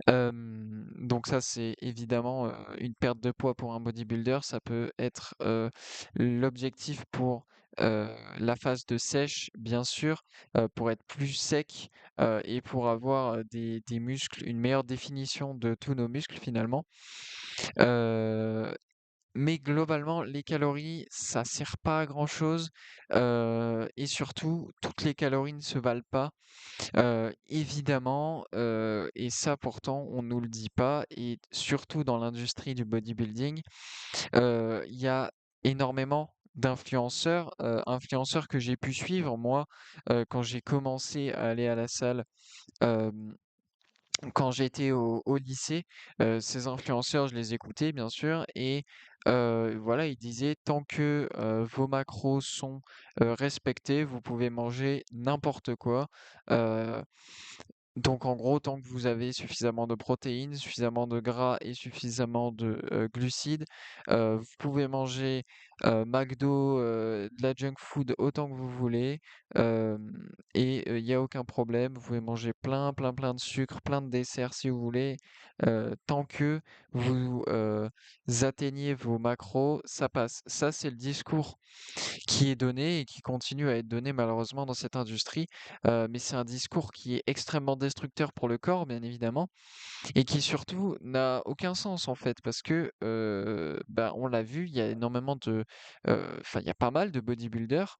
Speaker 1: Donc ça, c'est évidemment, une perte de poids pour un bodybuilder. Ça peut être, l'objectif pour, la phase de sèche, bien sûr, pour être plus sec, et pour avoir, des muscles, une meilleure définition de tous nos muscles finalement. Heu, mais globalement, les calories, ça sert pas à grand-chose, et surtout, toutes les calories ne se valent pas. Évidemment, et ça pourtant on nous le dit pas et surtout dans l'industrie du bodybuilding, il y a énormément influenceurs que j'ai pu suivre moi, quand j'ai commencé à aller à la salle, hem, quand j'étais au lycée. Ces influenceurs, je les écoutais bien sûr et voilà, ils disaient: «Tant que, vos macros sont, respectés, vous pouvez manger n'importe quoi». Heu donc en gros, tant que vous avez suffisamment de protéines, suffisamment de gras et suffisamment de, glucides, vous pouvez manger, McDo, de la junk food autant que vous voulez, et il y a aucun problème. Vous pouvez manger plein, plein, plein de sucre, plein de desserts si vous voulez, tant que vous, atteignez vos macros, ça passe. Ça, c'est le discours qui est donné et qui continue à être donné malheureusement dans cette industrie. Mais c'est un discours qui est extrêmement destructeur pour le corps, bien évidemment, et qui surtout n'a aucun sens en fait, parce que bah, on l'a vu, il y a énormément enfin il y a pas mal de bodybuilders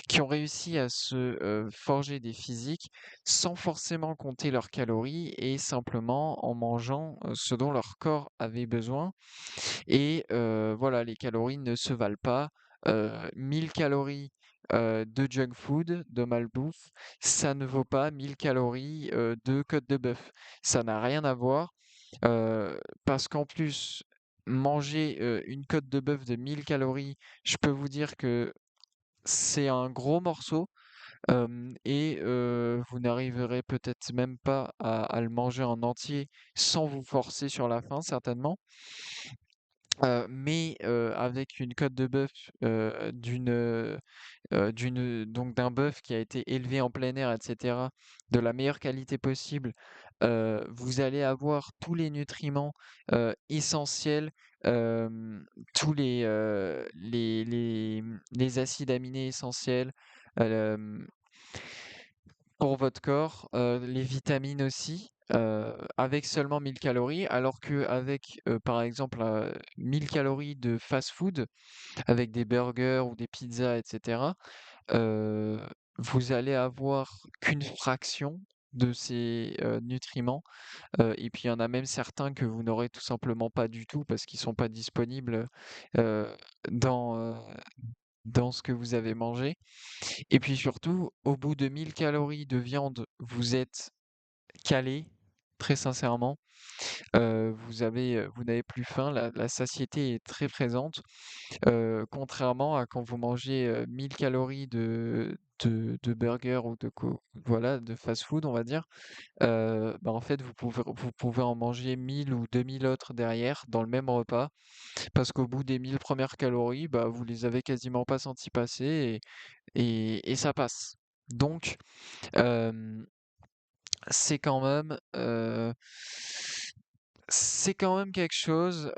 Speaker 1: qui ont réussi à se forger des physiques sans forcément compter leurs calories et simplement en mangeant ce dont leur corps avait besoin. Et voilà, les calories ne se valent pas. 1000 calories, de junk food, de malbouffe, ça ne vaut pas 1000 calories, de côte de bœuf. Ça n'a rien à voir, parce qu'en plus, manger, une côte de bœuf de 1000 calories, je peux vous dire que c'est un gros morceau, et vous n'arriverez peut-être même pas à le manger en entier sans vous forcer sur la fin, certainement. Mais avec une côte de bœuf, donc d'un bœuf qui a été élevé en plein air et cetera, de la meilleure qualité possible, vous allez avoir tous les nutriments, essentiels, tous les acides aminés essentiels, hem pour votre corps, les vitamines aussi, avec seulement 1000 calories, alors qu'avec, par exemple, 1000 calories de fast-food, avec des burgers ou des pizzas et cetera, heu, vous allez avoir qu'une fraction de ces, nutriments, et puis il y en a même certains que vous n'aurez tout simplement pas du tout parce qu'ils sont pas disponibles, heu, dans, dans ce que vous avez mangé. Et puis surtout, au bout de 1000 calories de viande, vous êtes calé, très sincèrement. Vous n'avez plus faim, la satiété est très présente, contrairement à quand vous mangez, 1000 calories de burgers ou voilà, de fast-food, on va dire, bah, en fait, vous pouvez en manger 1000 ou 2000 autres derrière dans le même repas, parce qu'au bout des 1000 premières calories, bah, vous les avez quasiment pas senties passer et ça passe. Donc, hem, c'est quand même, c'est quand même quelque chose,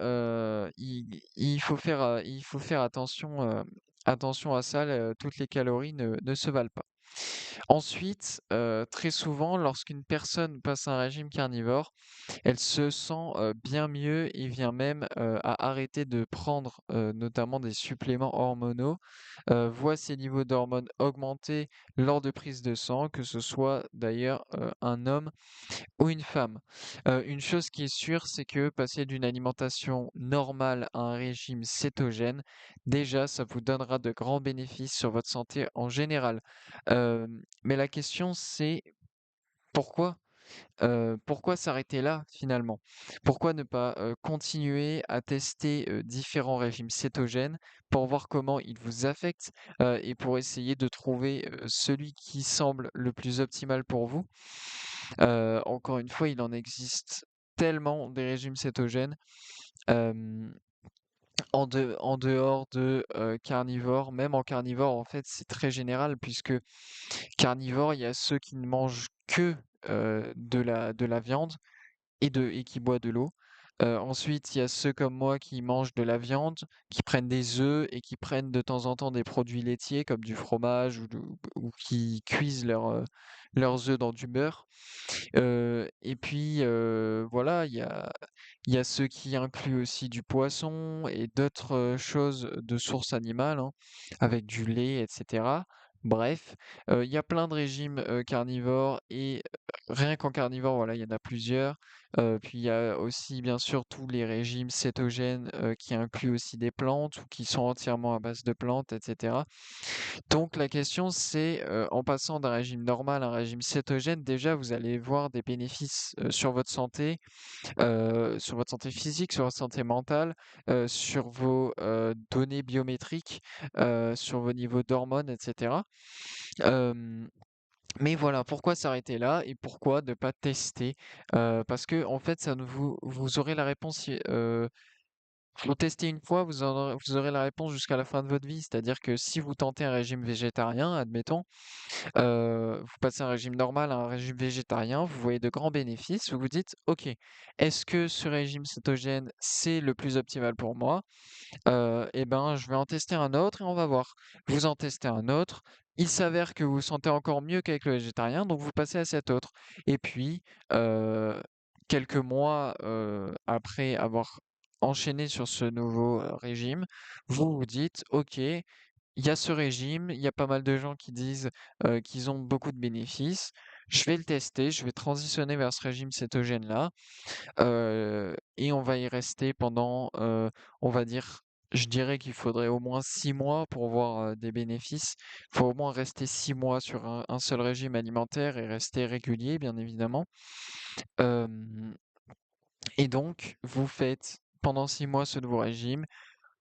Speaker 1: il faut faire attention, attention à ça, toutes les calories ne se valent pas. Ensuite, très souvent, lorsqu'une personne passe un régime carnivore, elle se sent, bien mieux et vient même, à arrêter de prendre, notamment des suppléments hormonaux, voit ses niveaux d'hormones augmenter lors de prise de sang, que ce soit d'ailleurs, un homme ou une femme. Une chose qui est sûre, c'est que passer d'une alimentation normale à un régime cétogène, déjà, ça vous donnera de grands bénéfices sur votre santé en général. Mais la question, c'est pourquoi? Pourquoi s'arrêter là finalement? Pourquoi ne pas, continuer à tester, différents régimes cétogènes pour voir comment ils vous affectent, et pour essayer de trouver, celui qui semble le plus optimal pour vous? Encore une fois, il en existe tellement des régimes cétogènes, hem, en dehors de, carnivore, même en carnivore, en fait, c'est très général puisque carnivore, il y a ceux qui ne mangent que, de la viande et qui boit de l'eau. Ensuite, il y a ceux comme moi qui mangent de la viande, qui prennent des œufs et qui prennent de temps en temps des produits laitiers comme du fromage ou qui cuisent leurs œufs dans du beurre. Et puis, voilà, il y a ceux qui incluent aussi du poisson et d'autres, choses de source animale, hein, avec du lait et cetera. Bref, il y a plein de régimes, carnivores et rien qu'en carnivore, voilà, il y en a plusieurs. Puis il y a aussi bien sûr tous les régimes cétogènes, qui incluent aussi des plantes ou qui sont entièrement à base de plantes et cetera. Donc la question c'est, en passant d'un régime normal à un régime cétogène, déjà vous allez voir des bénéfices, sur votre santé physique, sur votre santé mentale, sur vos, données biométriques, sur vos niveaux d'hormones et cetera. Hem, mais voilà, pourquoi s'arrêter là et pourquoi ne pas tester? Parce que en fait ça ne vous aurez la réponse vous testez une fois, vous aurez la réponse jusqu'à la fin de votre vie. C'est-à-dire que si vous tentez un régime végétarien, admettons, vous passez un régime normal à un régime végétarien, vous voyez de grands bénéfices, vous vous dites: «OK, est-ce que ce régime cétogène, c'est le plus optimal pour moi?» Et ben, je vais en tester un autre et on va voir. Vous en testez un autre, il s'avère que vous vous sentez encore mieux qu'avec le végétarien, donc vous passez à cet autre. Et puis, heu, quelques mois, après avoir enchaîné sur ce nouveau, régime, vous vous dites: «OK, il y a ce régime, il y a pas mal de gens qui disent, qu'ils ont beaucoup de bénéfices. Je vais le tester, je vais transitionner vers ce régime cétogène-là». Et on va y rester pendant, on va dire, je dirais qu'il faudrait au moins 6 mois pour voir, des bénéfices. Il faut au moins rester 6 mois sur un seul régime alimentaire et rester régulier, bien évidemment. Hem et donc vous faites pendant 6 mois ce nouveau régime.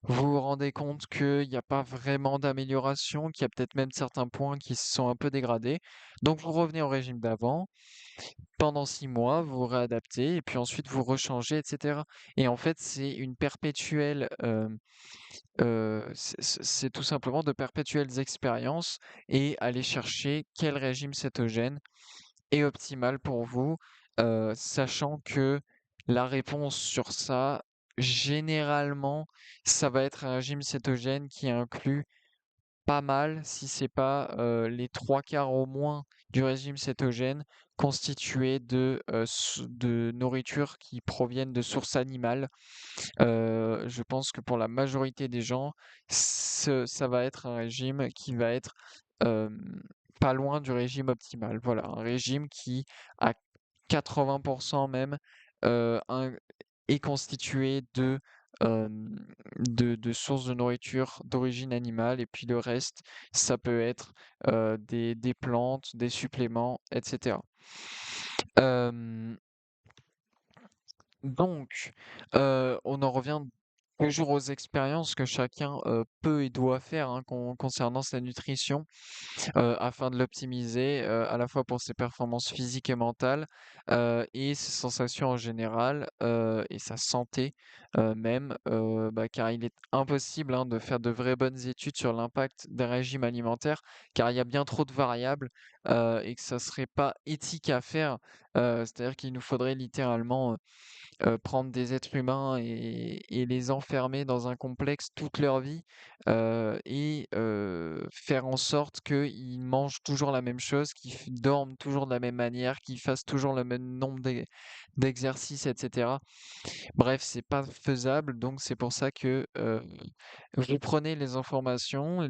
Speaker 1: Vous vous rendez compte qu'il n'y a pas vraiment d'amélioration, qu'il y a peut-être même certains points qui se sont un peu dégradés. Donc vous revenez au régime d'avant. Pendant 6 mois, vous vous réadaptez et puis ensuite vous rechangez et cetera. Et en fait, c'est une perpétuelle, c'est tout simplement de perpétuelles expériences et aller chercher quel régime cétogène est optimal pour vous, sachant que la réponse sur ça, généralement, ça va être un régime cétogène qui inclut pas mal, si c'est pas, les 3 quarts au moins du régime cétogène constitué de nourriture qui proviennent de sources animales. Je pense que pour la majorité des gens, ça va être un régime qui va être, hem, pas loin du régime optimal. Voilà, un régime qui, à 80 même, in est constitué de sources de nourriture d'origine animale et puis le reste, ça peut être, des plantes, des suppléments et cetera. Hem, donc on en revient toujours aux expériences que chacun peut et doit faire hein, concernant sa nutrition afin de l'optimiser à la fois pour ses performances physiques et mentales et ses sensations en général et sa santé même, car il est impossible hein, de faire de vraies bonnes études sur l'impact d'un régime alimentaire car il y a bien trop de variables et que ça serait pas éthique à faire. C'est-à-dire qu'il nous faudrait littéralement prendre des êtres humains et les enfermer dans un complexe toute leur vie et faire en sorte qu'ils mangent toujours la même chose, dorment toujours de la même manière, qu'ils fassent toujours le même nombre d'exercices, etc. Bref, c'est pas faisable, donc c'est pour ça que vous prenez les informations,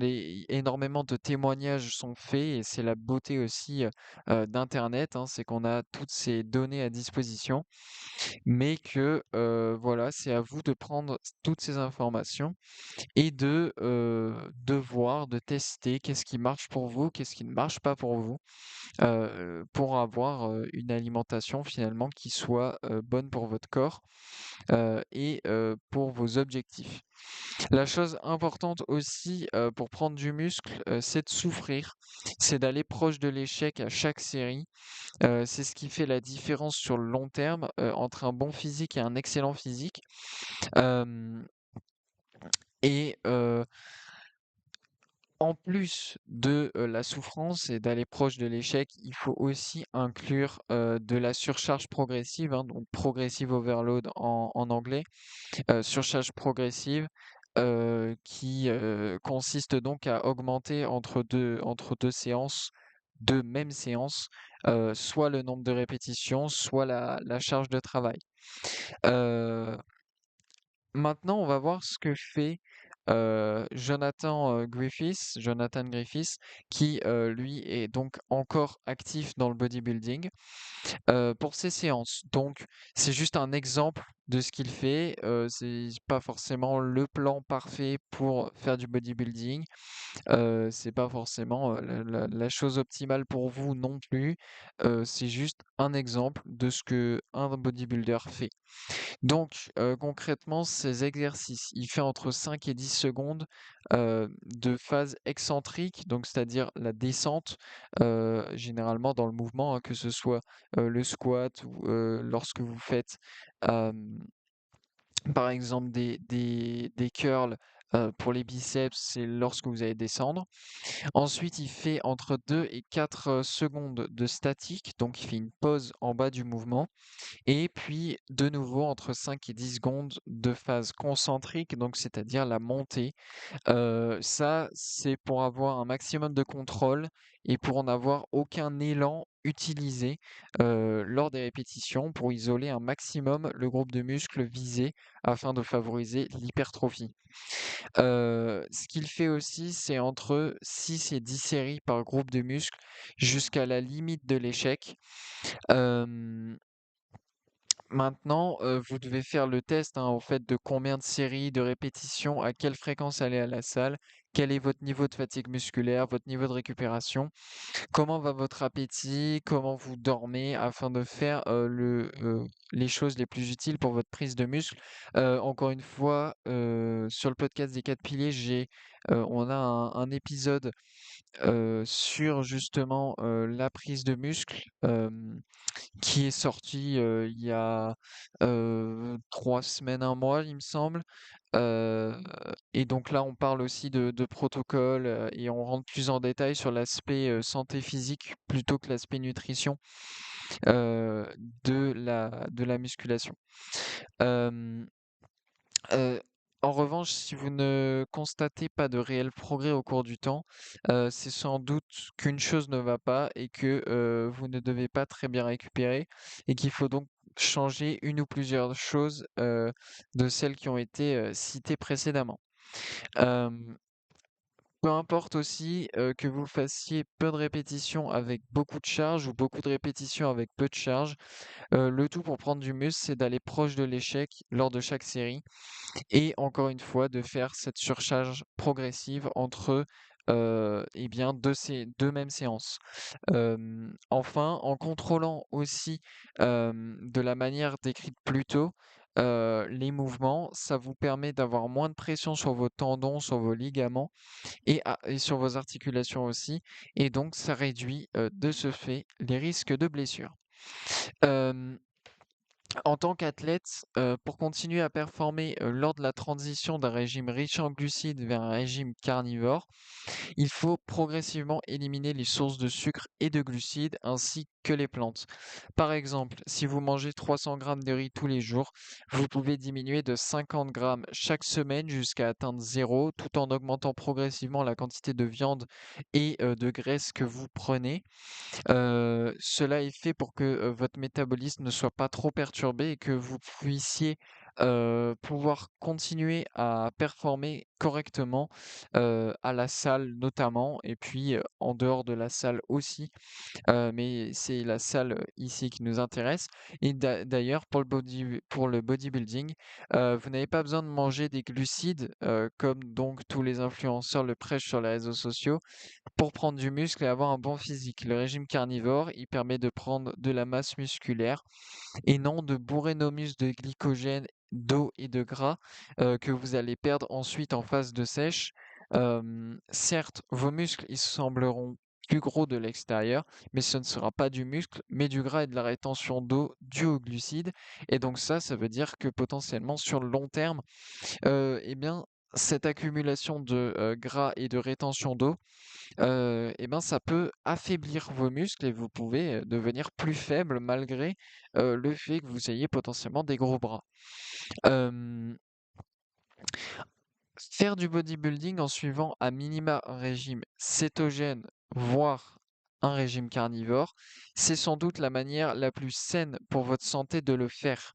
Speaker 1: énormément de témoignages sont faits et c'est la beauté aussi d'Internet, hein, c'est qu'on a toutes ces données à disposition mais que voilà, c'est à vous de prendre toutes ces informations et de voir, de tester qu'est-ce qui marche pour vous, qu'est-ce qui ne marche pas pour vous, pour avoir une alimentation finalement qui soit bonne pour votre corps et pour vos objectifs. La chose importante aussi pour prendre du muscle, c'est de souffrir, c'est d'aller proche de l'échec à chaque série. C'est ce qui fait la différence sur le long terme, entre un bon physique et un excellent physique. Hem et en plus de, la souffrance et d'aller proche de l'échec, il faut aussi inclure, de la surcharge progressive, hein, donc progressive overload en anglais. Surcharge progressive, qui, consiste donc à augmenter entre deux séances, 2 mêmes séances, soit le nombre de répétitions, soit la charge de travail. Heu, Maintenant, on va voir ce que fait, Jonathan Griffiths qui, lui est donc encore actif dans le bodybuilding pour ses séances. Donc, c'est juste un exemple de ce qu'il fait. C'est pas forcément le plan parfait pour faire du bodybuilding. C'est pas forcément la chose optimale pour vous non plus. C'est juste un exemple de ce que un bodybuilder fait. Donc, concrètement, ces exercices, il fait entre 5 et 10 secondes de phase excentrique, donc c'est-à-dire la descente, généralement dans le mouvement, hein, que ce soit le squat ou lorsque vous faites par exemple des curls pour les biceps, c'est lorsque vous allez descendre. Ensuite, il fait entre 2 et 4 secondes de statique, donc il fait une pause en bas du mouvement. Et puis, de nouveau, entre 5 et 10 secondes de phase concentrique, donc c'est-à-dire la montée. Ça, c'est pour avoir un maximum de contrôle et pour n'avoir aucun élan utilisé lors des répétitions pour isoler un maximum le groupe de muscles visé afin de favoriser l'hypertrophie. Ce qu'il fait aussi, c'est entre 6 et 10 séries par groupe de muscles jusqu'à la limite de l'échec. Hem Maintenant, vous devez faire le test, hein, en fait, de combien de séries, de répétitions, à quelle fréquence aller à la salle, quel est votre niveau de fatigue musculaire, votre niveau de récupération, comment va votre appétit, comment vous dormez, afin de faire les choses les plus utiles pour votre prise de muscle. Encore une fois, sur le podcast des 4 piliers, on a un épisode sur justement la prise de muscle. Qui est sorti, il y a 3 semaines, un mois, il me semble. Heu et donc là, on parle aussi de protocole, et on rentre plus en détail sur l'aspect, santé physique plutôt que l'aspect nutrition, heu, de la musculation. Hem Heu, En revanche, si vous ne constatez pas de réel progrès au cours du temps, c'est sans doute qu'une chose ne va pas et que, vous ne devez pas très bien récupérer et qu'il faut donc changer une ou plusieurs choses, de celles qui ont été, citées précédemment. Hem, Peu importe aussi, que vous fassiez peu de répétitions avec beaucoup de charge ou beaucoup de répétitions avec peu de charge, le tout pour prendre du muscle, c'est d'aller proche de l'échec lors de chaque série et encore une fois de faire cette surcharge progressive entre, et bien 2 mêmes séances. Enfin, en contrôlant aussi, de la manière décrite plus tôt, les mouvements, ça vous permet d'avoir moins de pression sur vos tendons, sur vos ligaments et sur vos articulations aussi, et donc ça réduit, de ce fait les risques de blessures. Hem En tant qu'athlète, pour continuer à performer, lors de la transition d'un régime riche en glucides vers un régime carnivore, il faut progressivement éliminer les sources de sucre et de glucides ainsi que les plantes. Par exemple, si vous mangez 300 grammes de riz tous les jours, vous pouvez diminuer de 50 grammes chaque semaine jusqu'à atteindre zéro, tout en augmentant progressivement la quantité de viande et de graisse que vous prenez. Cela est fait pour que, votre métabolisme ne soit pas trop perturbé et que vous puissiez, pouvoir continuer à performer correctement, à la salle notamment et puis, en dehors de la salle aussi. Mais c'est la salle, ici qui nous intéresse et d'ailleurs pour le bodybuilding, vous n'avez pas besoin de manger des glucides, comme donc tous les influenceurs le prêchent sur les réseaux sociaux pour prendre du muscle et avoir un bon physique. Le régime carnivore, il permet de prendre de la masse musculaire et non de bourrer nos muscles de glycogène, d'eau et de gras que vous allez perdre ensuite en phase de sèche. Certes, vos muscles, ils sembleront plus gros de l'extérieur, mais ce ne sera pas du muscle, mais du gras et de la rétention d'eau due aux glucides. Et donc ça veut dire que potentiellement sur le long terme, eh bien, cette accumulation de gras et de rétention d'eau, et ben, ça peut affaiblir vos muscles et vous pouvez, devenir plus faible malgré, le fait que vous ayez potentiellement des gros bras. Hem, Faire du bodybuilding en suivant à minima un régime cétogène, voire un régime carnivore, c'est sans doute la manière la plus saine pour votre santé de le faire.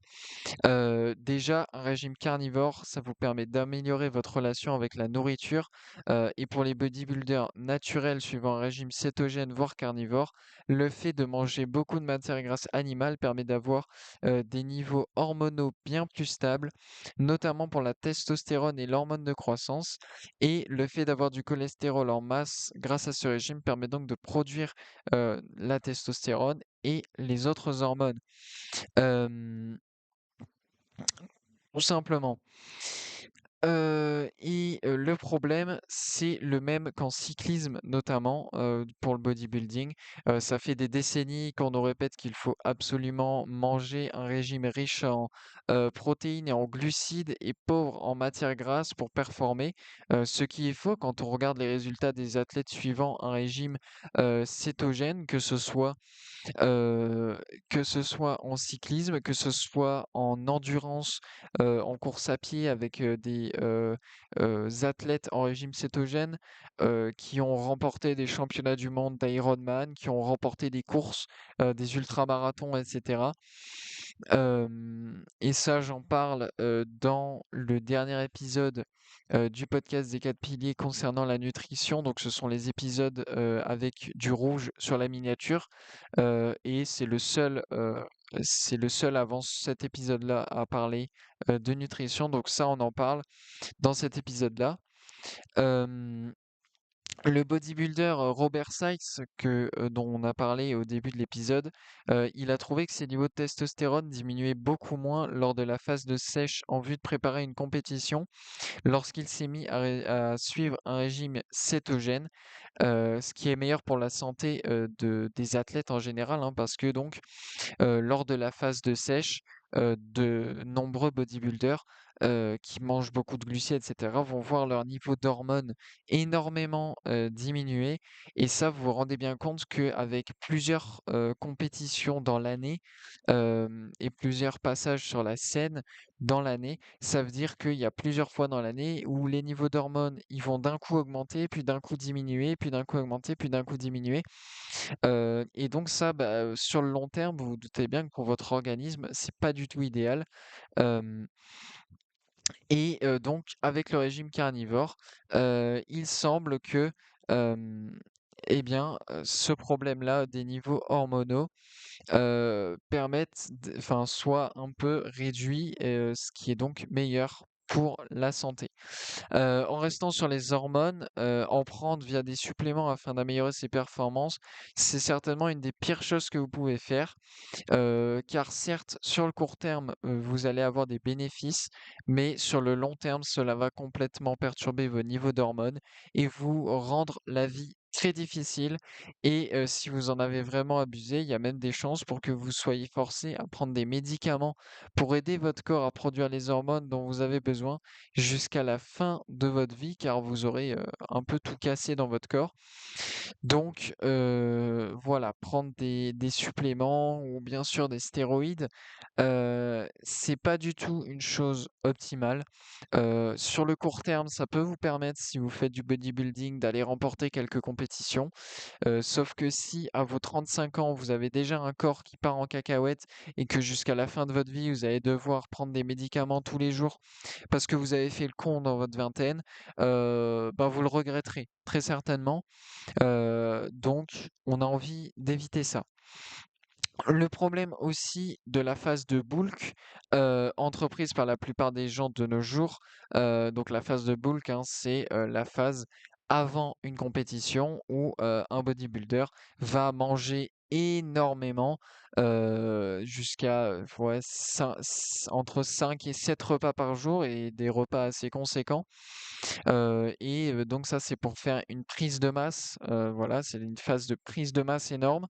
Speaker 1: Déjà, un régime carnivore, ça vous permet d'améliorer votre relation avec la nourriture, et pour les bodybuilders naturels suivant un régime cétogène, voire carnivore, le fait de manger beaucoup de matières grasses animales permet d'avoir, des niveaux hormonaux bien plus stables, notamment pour la testostérone et l'hormone de croissance et le fait d'avoir du cholestérol en masse grâce à ce régime permet donc de produire, la testostérone et les autres hormones. Hem Tout simplement. Le problème, c'est le même qu'en cyclisme notamment, pour le bodybuilding. Ça fait des décennies qu'on nous répète qu'il faut absolument manger un régime riche en, protéines et en glucides et pauvre en matières grasses pour performer, ce qui est faux quand on regarde les résultats des athlètes suivant un régime, cétogène, Heu, que ce soit en cyclisme, que ce soit en endurance, en course à pied avec, athlètes en régime cétogène, qui ont remporté des championnats du monde d'Ironman, qui ont remporté des courses, des ultramarathons et cetera. Et ça, j'en parle, dans le dernier épisode, du podcast des 4 piliers concernant la nutrition. Donc ce sont les épisodes, avec du rouge sur la miniature, et c'est le seul avant cet épisode-là à parler, de nutrition. Donc ça, on en parle dans cet épisode-là. Hem Le bodybuilder, Robert Sykes dont on a parlé au début de l'épisode, il a trouvé que ses niveaux de testostérone diminuaient beaucoup moins lors de la phase de sèche en vue de préparer une compétition, lorsqu'il s'est mis à suivre un régime cétogène, ce qui est meilleur pour la santé, des athlètes en général, hein, parce que donc lors de la phase de sèche, de nombreux bodybuilders, qui mangent beaucoup de glucides et cetera, vont voir leur niveau d'hormones énormément, diminuer et ça, vous vous rendez bien compte qu'avec plusieurs, compétitions dans l'année, et plusieurs passages sur la scène dans l'année, ça veut dire qu'il y a plusieurs fois dans l'année où les niveaux d'hormones, ils vont d'un coup augmenter, puis d'un coup diminuer, puis d'un coup augmenter, puis d'un coup diminuer. Et donc ça, bah, sur le long terme, vous vous doutez bien que pour votre organisme, c'est pas du tout idéal. Hem donc avec le régime carnivore, il semble que, hem, eh bien, ce problème-là des niveaux hormonaux, permette d enfin, soit un peu réduit, ce qui est donc meilleur pour la santé. En restant sur les hormones, en prendre via des suppléments afin d'améliorer ses performances, c'est certainement une des pires choses que vous pouvez faire. Car certes, sur le court terme, vous allez avoir des bénéfices, mais sur le long terme, cela va complètement perturber vos niveaux d'hormones et vous rendre la vie très difficile. Et si vous en avez vraiment abusé, il y a même des chances pour que vous soyez forcé à prendre des médicaments pour aider votre corps à produire les hormones dont vous avez besoin jusqu'à la fin de votre vie, car vous aurez un peu tout cassé dans votre corps. Donc, voilà, prendre des suppléments ou bien sûr des stéroïdes, c'est pas du tout une chose optimale. Sur le court terme, ça peut vous permettre, si vous faites du bodybuilding, d'aller remporter quelques compétitions. Sauf que si à vos 35 ans, vous avez déjà un corps qui part en cacahuète et que jusqu'à la fin de votre vie, vous allez devoir prendre des médicaments tous les jours parce que vous avez fait le con dans votre vingtaine, ben, vous le regretterez très certainement. Donc, on a envie d'éviter ça. Le problème aussi de la phase de bulk, entreprise par la plupart des gens de nos jours, donc la phase de bulk, hein, c'est la phase avant une compétition où un bodybuilder va manger énormément, jusqu'à ouais, entre 5 et 7 repas par jour et des repas assez conséquents. Et donc ça, c'est pour faire une prise de masse, voilà, c'est une phase de prise de masse énorme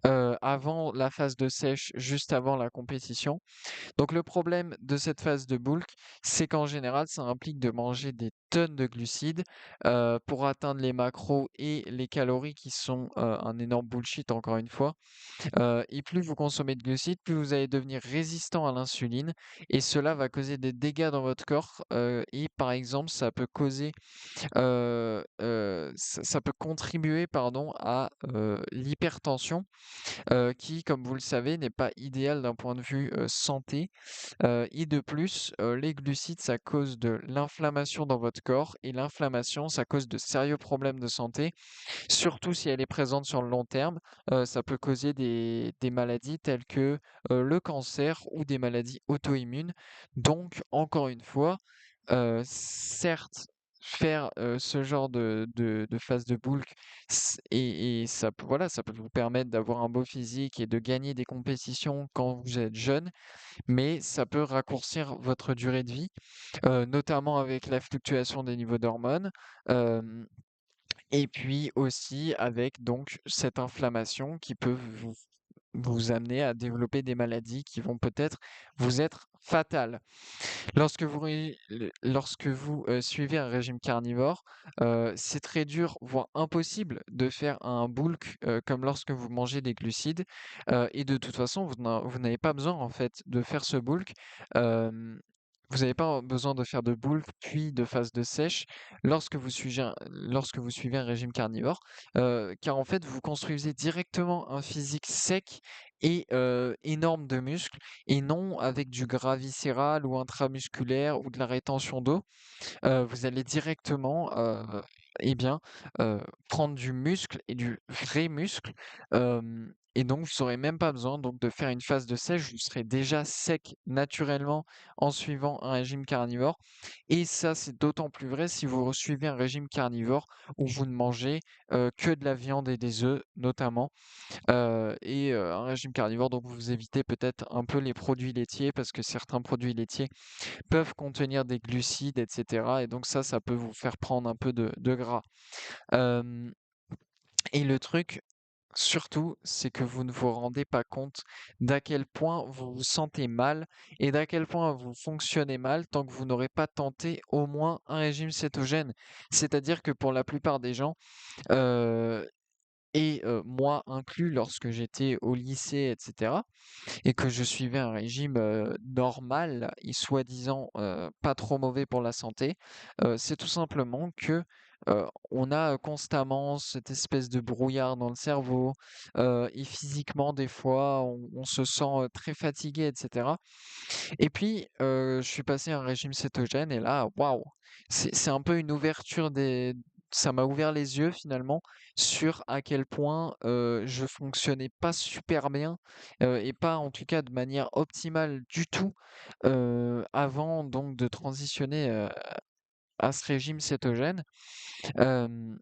Speaker 1: avant la phase de sèche, juste avant la compétition. Donc le problème de cette phase de bulk, c'est qu'en général, ça implique de manger des tonnes de glucides pour atteindre les macros et les calories qui sont un énorme bullshit encore une fois. Et plus vous consommez de glucides, plus vous allez devenir résistant à l'insuline et cela va causer des dégâts dans votre corps. Et par exemple, ça peut causer, ça peut contribuer, pardon, à l'hypertension qui, comme vous le savez, n'est pas idéal d'un point de vue santé. Et de plus, les glucides, ça cause de l'inflammation dans votre corps et l'inflammation, ça cause de sérieux problèmes de santé, surtout si elle est présente sur le long terme. Ça peut causer des maladies telles que le cancer ou des maladies auto-immunes. Donc, encore une fois, certes, faire ce genre de phase de bulk, et ça peut, voilà, ça peut vous permettre d'avoir un beau physique et de gagner des compétitions quand vous êtes jeune, mais ça peut raccourcir votre durée de vie, notamment avec la fluctuation des niveaux d'hormones. euh, et puis aussi avec donc cette inflammation qui peut vous amener à développer des maladies qui vont peut-être vous être fatales. Lorsque vous suivez un régime carnivore, c'est très dur, voire impossible de faire un bulk comme lorsque vous mangez des glucides. Et de toute façon, vous n'avez pas besoin en fait de faire ce bulk. euh, Vous n'avez pas besoin de faire de bulk puis de phase de sèche lorsque vous suivez un régime carnivore, car en fait vous construisez directement un physique sec et énorme de muscles et non avec du gras viscéral ou intramusculaire ou de la rétention d'eau. Vous allez directement, eh bien, prendre du muscle et du vrai muscle, et donc vous aurez même pas besoin donc de faire une phase de sèche, vous serez déjà sec naturellement en suivant un régime carnivore et ça, c'est d'autant plus vrai si vous suivez un régime carnivore où vous ne mangez, que de la viande et des œufs notamment. Et un régime carnivore, donc vous évitez peut-être un peu les produits laitiers parce que certains produits laitiers peuvent contenir des glucides, etc. Et donc ça peut vous faire prendre un peu de gras. Euh, et le truc, surtout, c'est que vous ne vous rendez pas compte d'à quel point vous vous sentez mal et d'à quel point vous fonctionnez mal tant que vous n'aurez pas tenté au moins un régime cétogène. C'est-à-dire que pour la plupart des gens, euh, et moi inclus lorsque j'étais au lycée, etc., et que je suivais un régime normal et soi-disant pas trop mauvais pour la santé, c'est tout simplement que on a constamment cette espèce de brouillard dans le cerveau et physiquement des fois on se sent très fatigué, etc. Et puis je suis passé à un régime cétogène et là, waouh, c'est un peu une ouverture ça m'a ouvert les yeux finalement sur à quel point je fonctionnais pas super bien et pas en tout cas de manière optimale du tout avant donc de transitionner à ce régime cétogène. Hem,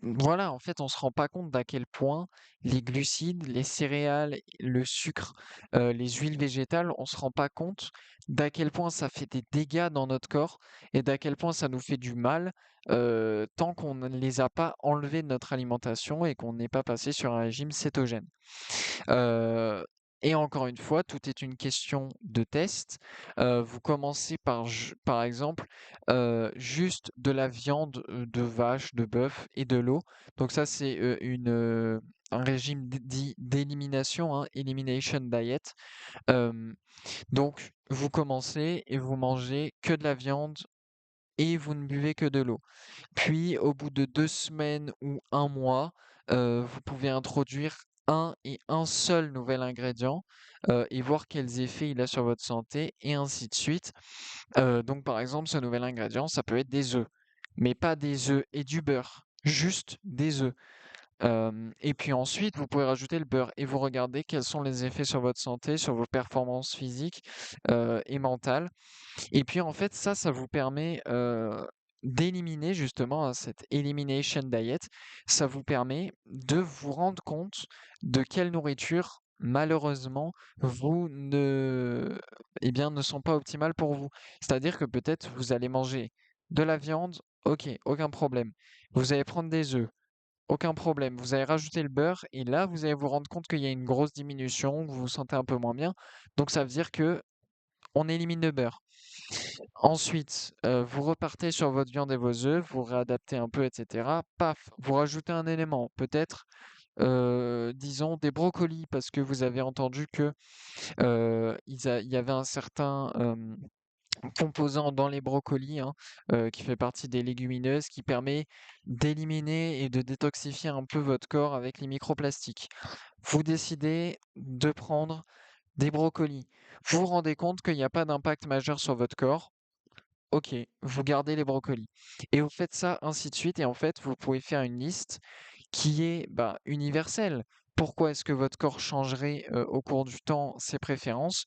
Speaker 1: voilà, en fait, on se rend pas compte d'à quel point les glucides, les céréales, le sucre, les huiles végétales, on se rend pas compte d'à quel point ça fait des dégâts dans notre corps et d'à quel point ça nous fait du mal, tant qu'on ne les a pas enlevés de notre alimentation et qu'on n'est pas passé sur un régime cétogène. Heu et encore une fois, tout est une question de test. Vous commencez par exemple, juste de la viande, de vache, de bœuf et de l'eau. Donc ça, c'est, un régime dit d'élimination, hein, elimination diet. Hem, donc vous commencez et vous mangez que de la viande et vous ne buvez que de l'eau. Puis, au bout de 2 semaines ou un mois, vous pouvez introduire un et un seul nouvel ingrédient, et voir quels effets il a sur votre santé et ainsi de suite. Donc par exemple, ce nouvel ingrédient, ça peut être des œufs, mais pas des œufs et du beurre, juste des œufs. Et puis ensuite, vous pouvez rajouter le beurre et vous regardez quels sont les effets sur votre santé, sur vos performances physiques, et mentales. Et puis en fait, ça vous permet d'éliminer justement hein, cette elimination diet. Ça vous permet de vous rendre compte de quelle nourriture, malheureusement, vous ne, eh bien, ne sont pas optimales pour vous. C'est-à-dire que peut-être vous allez manger de la viande, ok, aucun problème. Vous allez prendre des œufs, aucun problème. Vous allez rajouter le beurre et là, vous allez vous rendre compte qu'il y a une grosse diminution, que vous vous sentez un peu moins bien. Donc ça veut dire que on élimine le beurre. Ensuite, vous repartez sur votre viande et vos œufs, vous réadaptez un peu, et cetera. Paf, vous rajoutez un élément, peut-être, disons des brocolis, parce que vous avez entendu que il y avait un certain composant dans les brocolis, hein, qui fait partie des légumineuses, qui permet d'éliminer et de détoxifier un peu votre corps avec les microplastiques. Vous décidez de prendre des brocolis. Vous vous rendez compte qu'il n'y a pas d'impact majeur sur votre corps. OK, vous gardez les brocolis et vous faites ça ainsi de suite et en fait, vous pouvez faire une liste qui est, bah, universelle. Pourquoi est-ce que votre corps changerait, au cours du temps ses préférences?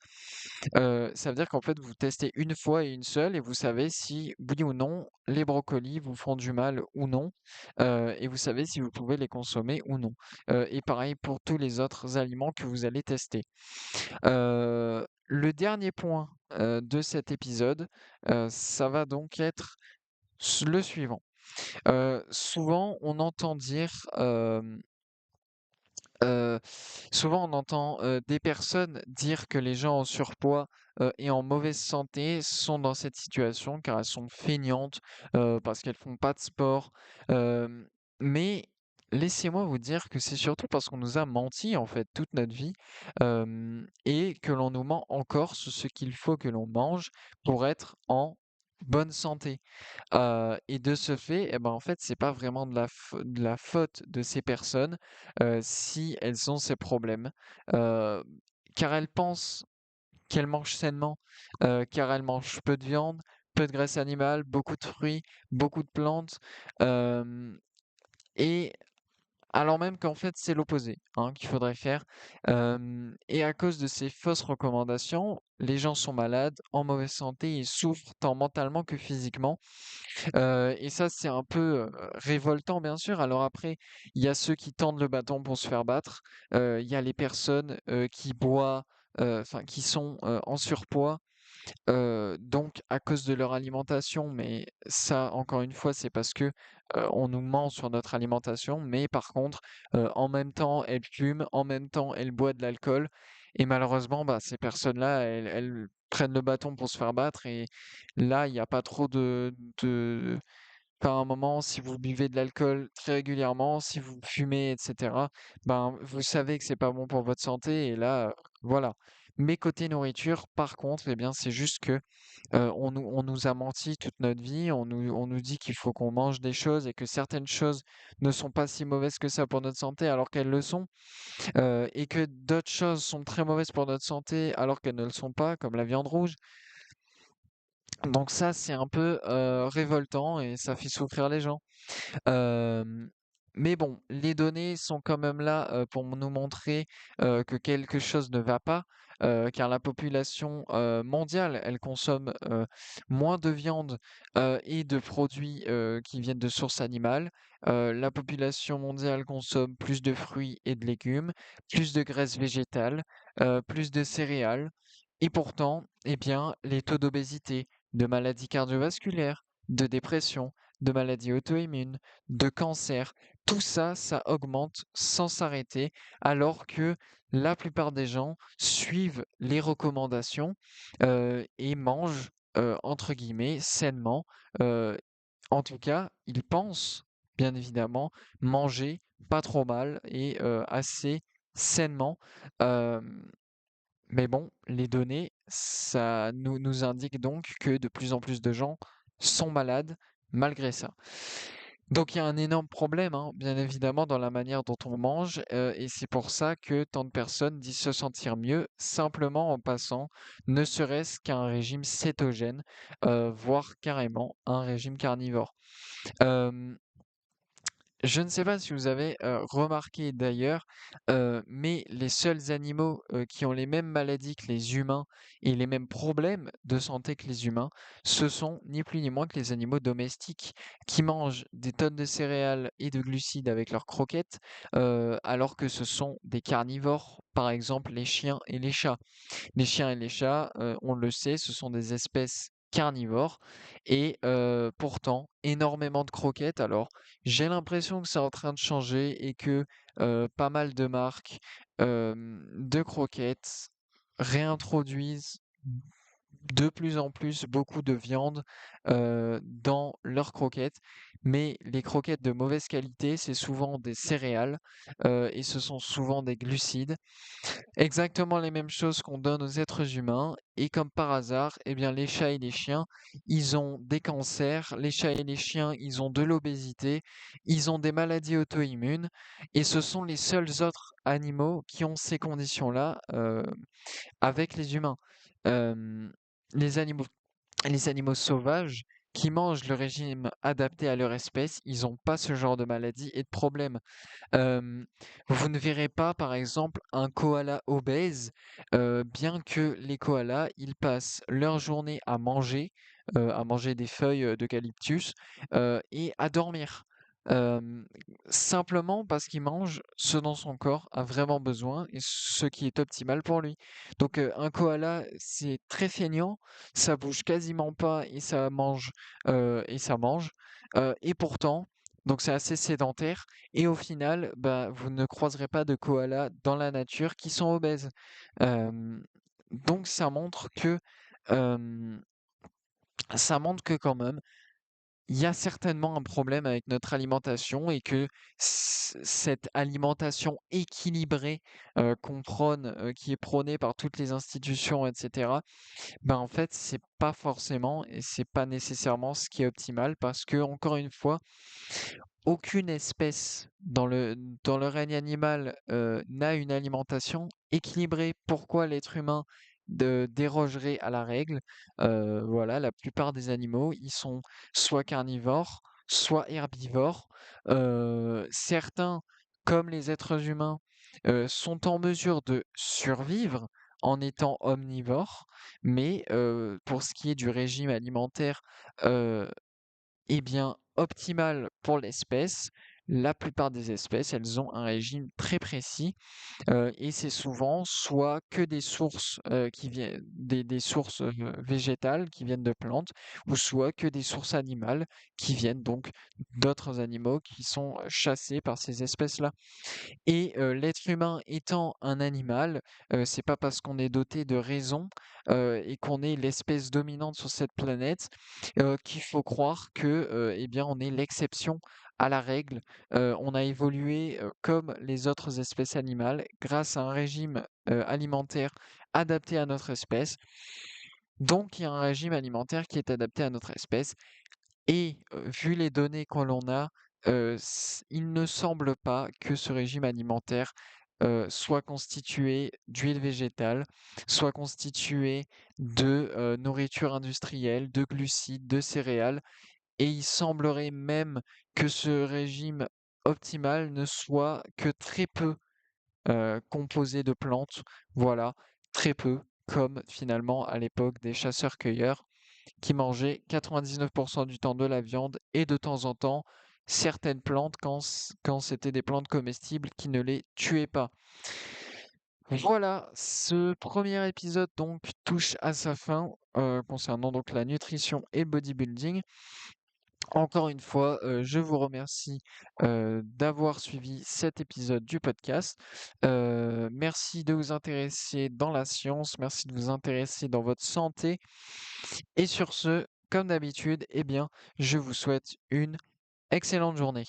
Speaker 1: Ça veut dire qu'en fait, vous testez une fois et une seule et vous savez si, oui ou non, les brocolis vous font du mal ou non, et vous savez si vous pouvez les consommer ou non. Et pareil pour tous les autres aliments que vous allez tester. Le dernier point, de cet épisode, ça va donc être le suivant. Souvent on entend dire, Heu, souvent on entend, des personnes dire que les gens en surpoids, et en mauvaise santé sont dans cette situation car elles sont feignantes, parce qu'elles font pas de sport. Mais laissez-moi vous dire que c'est surtout parce qu'on nous a menti en fait toute notre vie, et que l'on nous ment encore sur ce qu'il faut que l'on mange pour être en bonne santé. Et de ce fait, eh ben, en fait, c'est pas vraiment de la faute de ces personnes, si elles ont ces problèmes, heu, car elles pensent qu'elles mangent sainement, car elles mangent peu de viande, peu de graisse animale, beaucoup de fruits, beaucoup de plantes, hem et alors même qu'en fait, c'est l'opposé, hein, qu'il faudrait faire, et à cause de ces fausses recommandations, les gens sont malades, en mauvaise santé et souffrent tant mentalement que physiquement. Et ça, c'est un peu, révoltant, bien sûr. Alors après, il y a ceux qui tendent le bâton pour se faire battre. Il y a les personnes, qui boivent, enfin qui sont, en surpoids, donc à cause de leur alimentation, mais ça, encore une fois, c'est parce que, on nous ment sur notre alimentation. Mais par contre, en même temps, elles fument, en même temps, elles boivent de l'alcool et malheureusement, bah, ces personnes-là, elles prennent le bâton pour se faire battre et là, il y a pas trop de enfin, à un moment, si vous buvez de l'alcool très régulièrement, si vous fumez, et cetera, ben, vous savez que c'est pas bon pour votre santé et là, voilà. Mais côté nourriture, par contre, eh bien, c'est juste que on nous a menti toute notre vie, on nous dit qu'il faut qu'on mange des choses et que certaines choses ne sont pas si mauvaises que ça pour notre santé alors qu'elles le sont, et que d'autres choses sont très mauvaises pour notre santé alors qu'elles ne le sont pas, comme la viande rouge. Donc ça, c'est un peu révoltant et ça fait souffrir les gens. Hem, mais bon, les données sont quand même là, pour nous montrer, que quelque chose ne va pas, car la population, mondiale, elle consomme, moins de viande, et de produits, qui viennent de sources animales. La population mondiale consomme plus de fruits et de légumes, plus de graisses végétales, plus de céréales et pourtant, eh bien, les taux d'obésité, de maladies cardiovasculaires, de dépression, de maladies auto-immunes, de cancer, tout ça, ça augmente sans s'arrêter, alors que la plupart des gens suivent les recommandations et mangent entre guillemets sainement. Euh, En tout cas, ils pensent bien évidemment manger pas trop mal et assez sainement. Euh, mais bon, les données, ça nous indique donc que de plus en plus de gens sont malades malgré ça. Donc il y a un énorme problème, hein, bien évidemment, dans la manière dont on mange, et c'est pour ça que tant de personnes disent se sentir mieux simplement en passant, ne serait-ce qu'un régime cétogène, voire carrément un régime carnivore. Euh, je ne sais pas si vous avez remarqué d'ailleurs, mais les seuls animaux qui ont les mêmes maladies que les humains et les mêmes problèmes de santé que les humains, ce sont ni plus ni moins que les animaux domestiques qui mangent des tonnes de céréales et de glucides avec leurs croquettes, alors que ce sont des carnivores, par exemple les chiens et les chats. Les chiens et les chats, on le sait, ce sont des espèces carnivores et pourtant énormément de croquettes. Alors, j'ai l'impression que c'est en train de changer et que pas mal de marques de croquettes réintroduisent de plus en plus beaucoup de viande dans leurs croquettes. Mais les croquettes de mauvaise qualité, c'est souvent des céréales et ce sont souvent des glucides. Exactement les mêmes choses qu'on donne aux êtres humains. Et comme par hasard, eh bien, les chats et les chiens, ils ont des cancers. Les chats et les chiens, ils ont de l'obésité. Ils ont des maladies auto-immunes. Et ce sont les seuls autres animaux qui ont ces conditions-là avec les humains. Euh, les animaux, les animaux sauvages qui mangent le régime adapté à leur espèce, ils n'ont pas ce genre de maladie et de problème. Hem, Vous ne verrez pas, par exemple, un koala obèse, bien que les koalas, ils passent leur journée à manger des feuilles, d'eucalyptus, et à dormir. Hem, Simplement parce qu'il mange ce dont son corps a vraiment besoin et ce qui est optimal pour lui. Donc, un koala, c'est très feignant, ça bouge quasiment pas et ça mange, et pourtant donc c'est assez sédentaire et au final, bah, vous ne croiserez pas de koalas dans la nature qui sont obèses. Hem, donc hem, ça montre que quand même, il y a certainement un problème avec notre alimentation et que cette alimentation équilibrée, qu'on prône, qui est prônée par toutes les institutions et cetera, ben, en fait, c'est pas forcément et c'est pas nécessairement ce qui est optimal parce que encore une fois, aucune espèce dans le règne animal n'a une alimentation équilibrée. Pourquoi l'être humain dérogerait à la règle? Voilà, la plupart des animaux, ils sont soit carnivores, soit herbivores. Certains, comme les êtres humains, sont en mesure de survivre en étant omnivores, mais pour ce qui est du régime alimentaire, euh, eh bien, optimal pour l'espèce. La plupart des espèces, elles ont un régime très précis et c'est souvent soit que des sources qui viennent des sources végétales qui viennent de plantes, ou soit que des sources animales qui viennent donc d'autres animaux qui sont chassés par ces espèces-là. Et l'être humain étant un animal, c'est pas parce qu'on est doté de raison, et qu'on est l'espèce dominante sur cette planète, qu'il faut croire que, eh bien, on est l'exception à la règle. On a évolué, comme les autres espèces animales grâce à un régime, alimentaire adapté à notre espèce. Donc il y a un régime alimentaire qui est adapté à notre espèce et vu les données que l'on a, il ne semble pas que ce régime alimentaire soit constitué d'huile végétale, soit constitué de nourriture industrielle, de glucides, de céréales. Et il semblerait même que ce régime optimal ne soit que très peu composé de plantes. Voilà, très peu, comme finalement à l'époque des chasseurs-cueilleurs qui mangeaient 99% du temps de la viande et de temps en temps certaines plantes quand c'était des plantes comestibles qui ne les tuaient pas. Voilà, ce premier épisode donc touche à sa fin concernant donc la nutrition et le bodybuilding. Encore une fois, je vous remercie d'avoir suivi cet épisode du podcast. Merci de vous intéresser dans la science, merci de vous intéresser dans votre santé. Et sur ce, comme d'habitude, eh bien, je vous souhaite une excellente journée.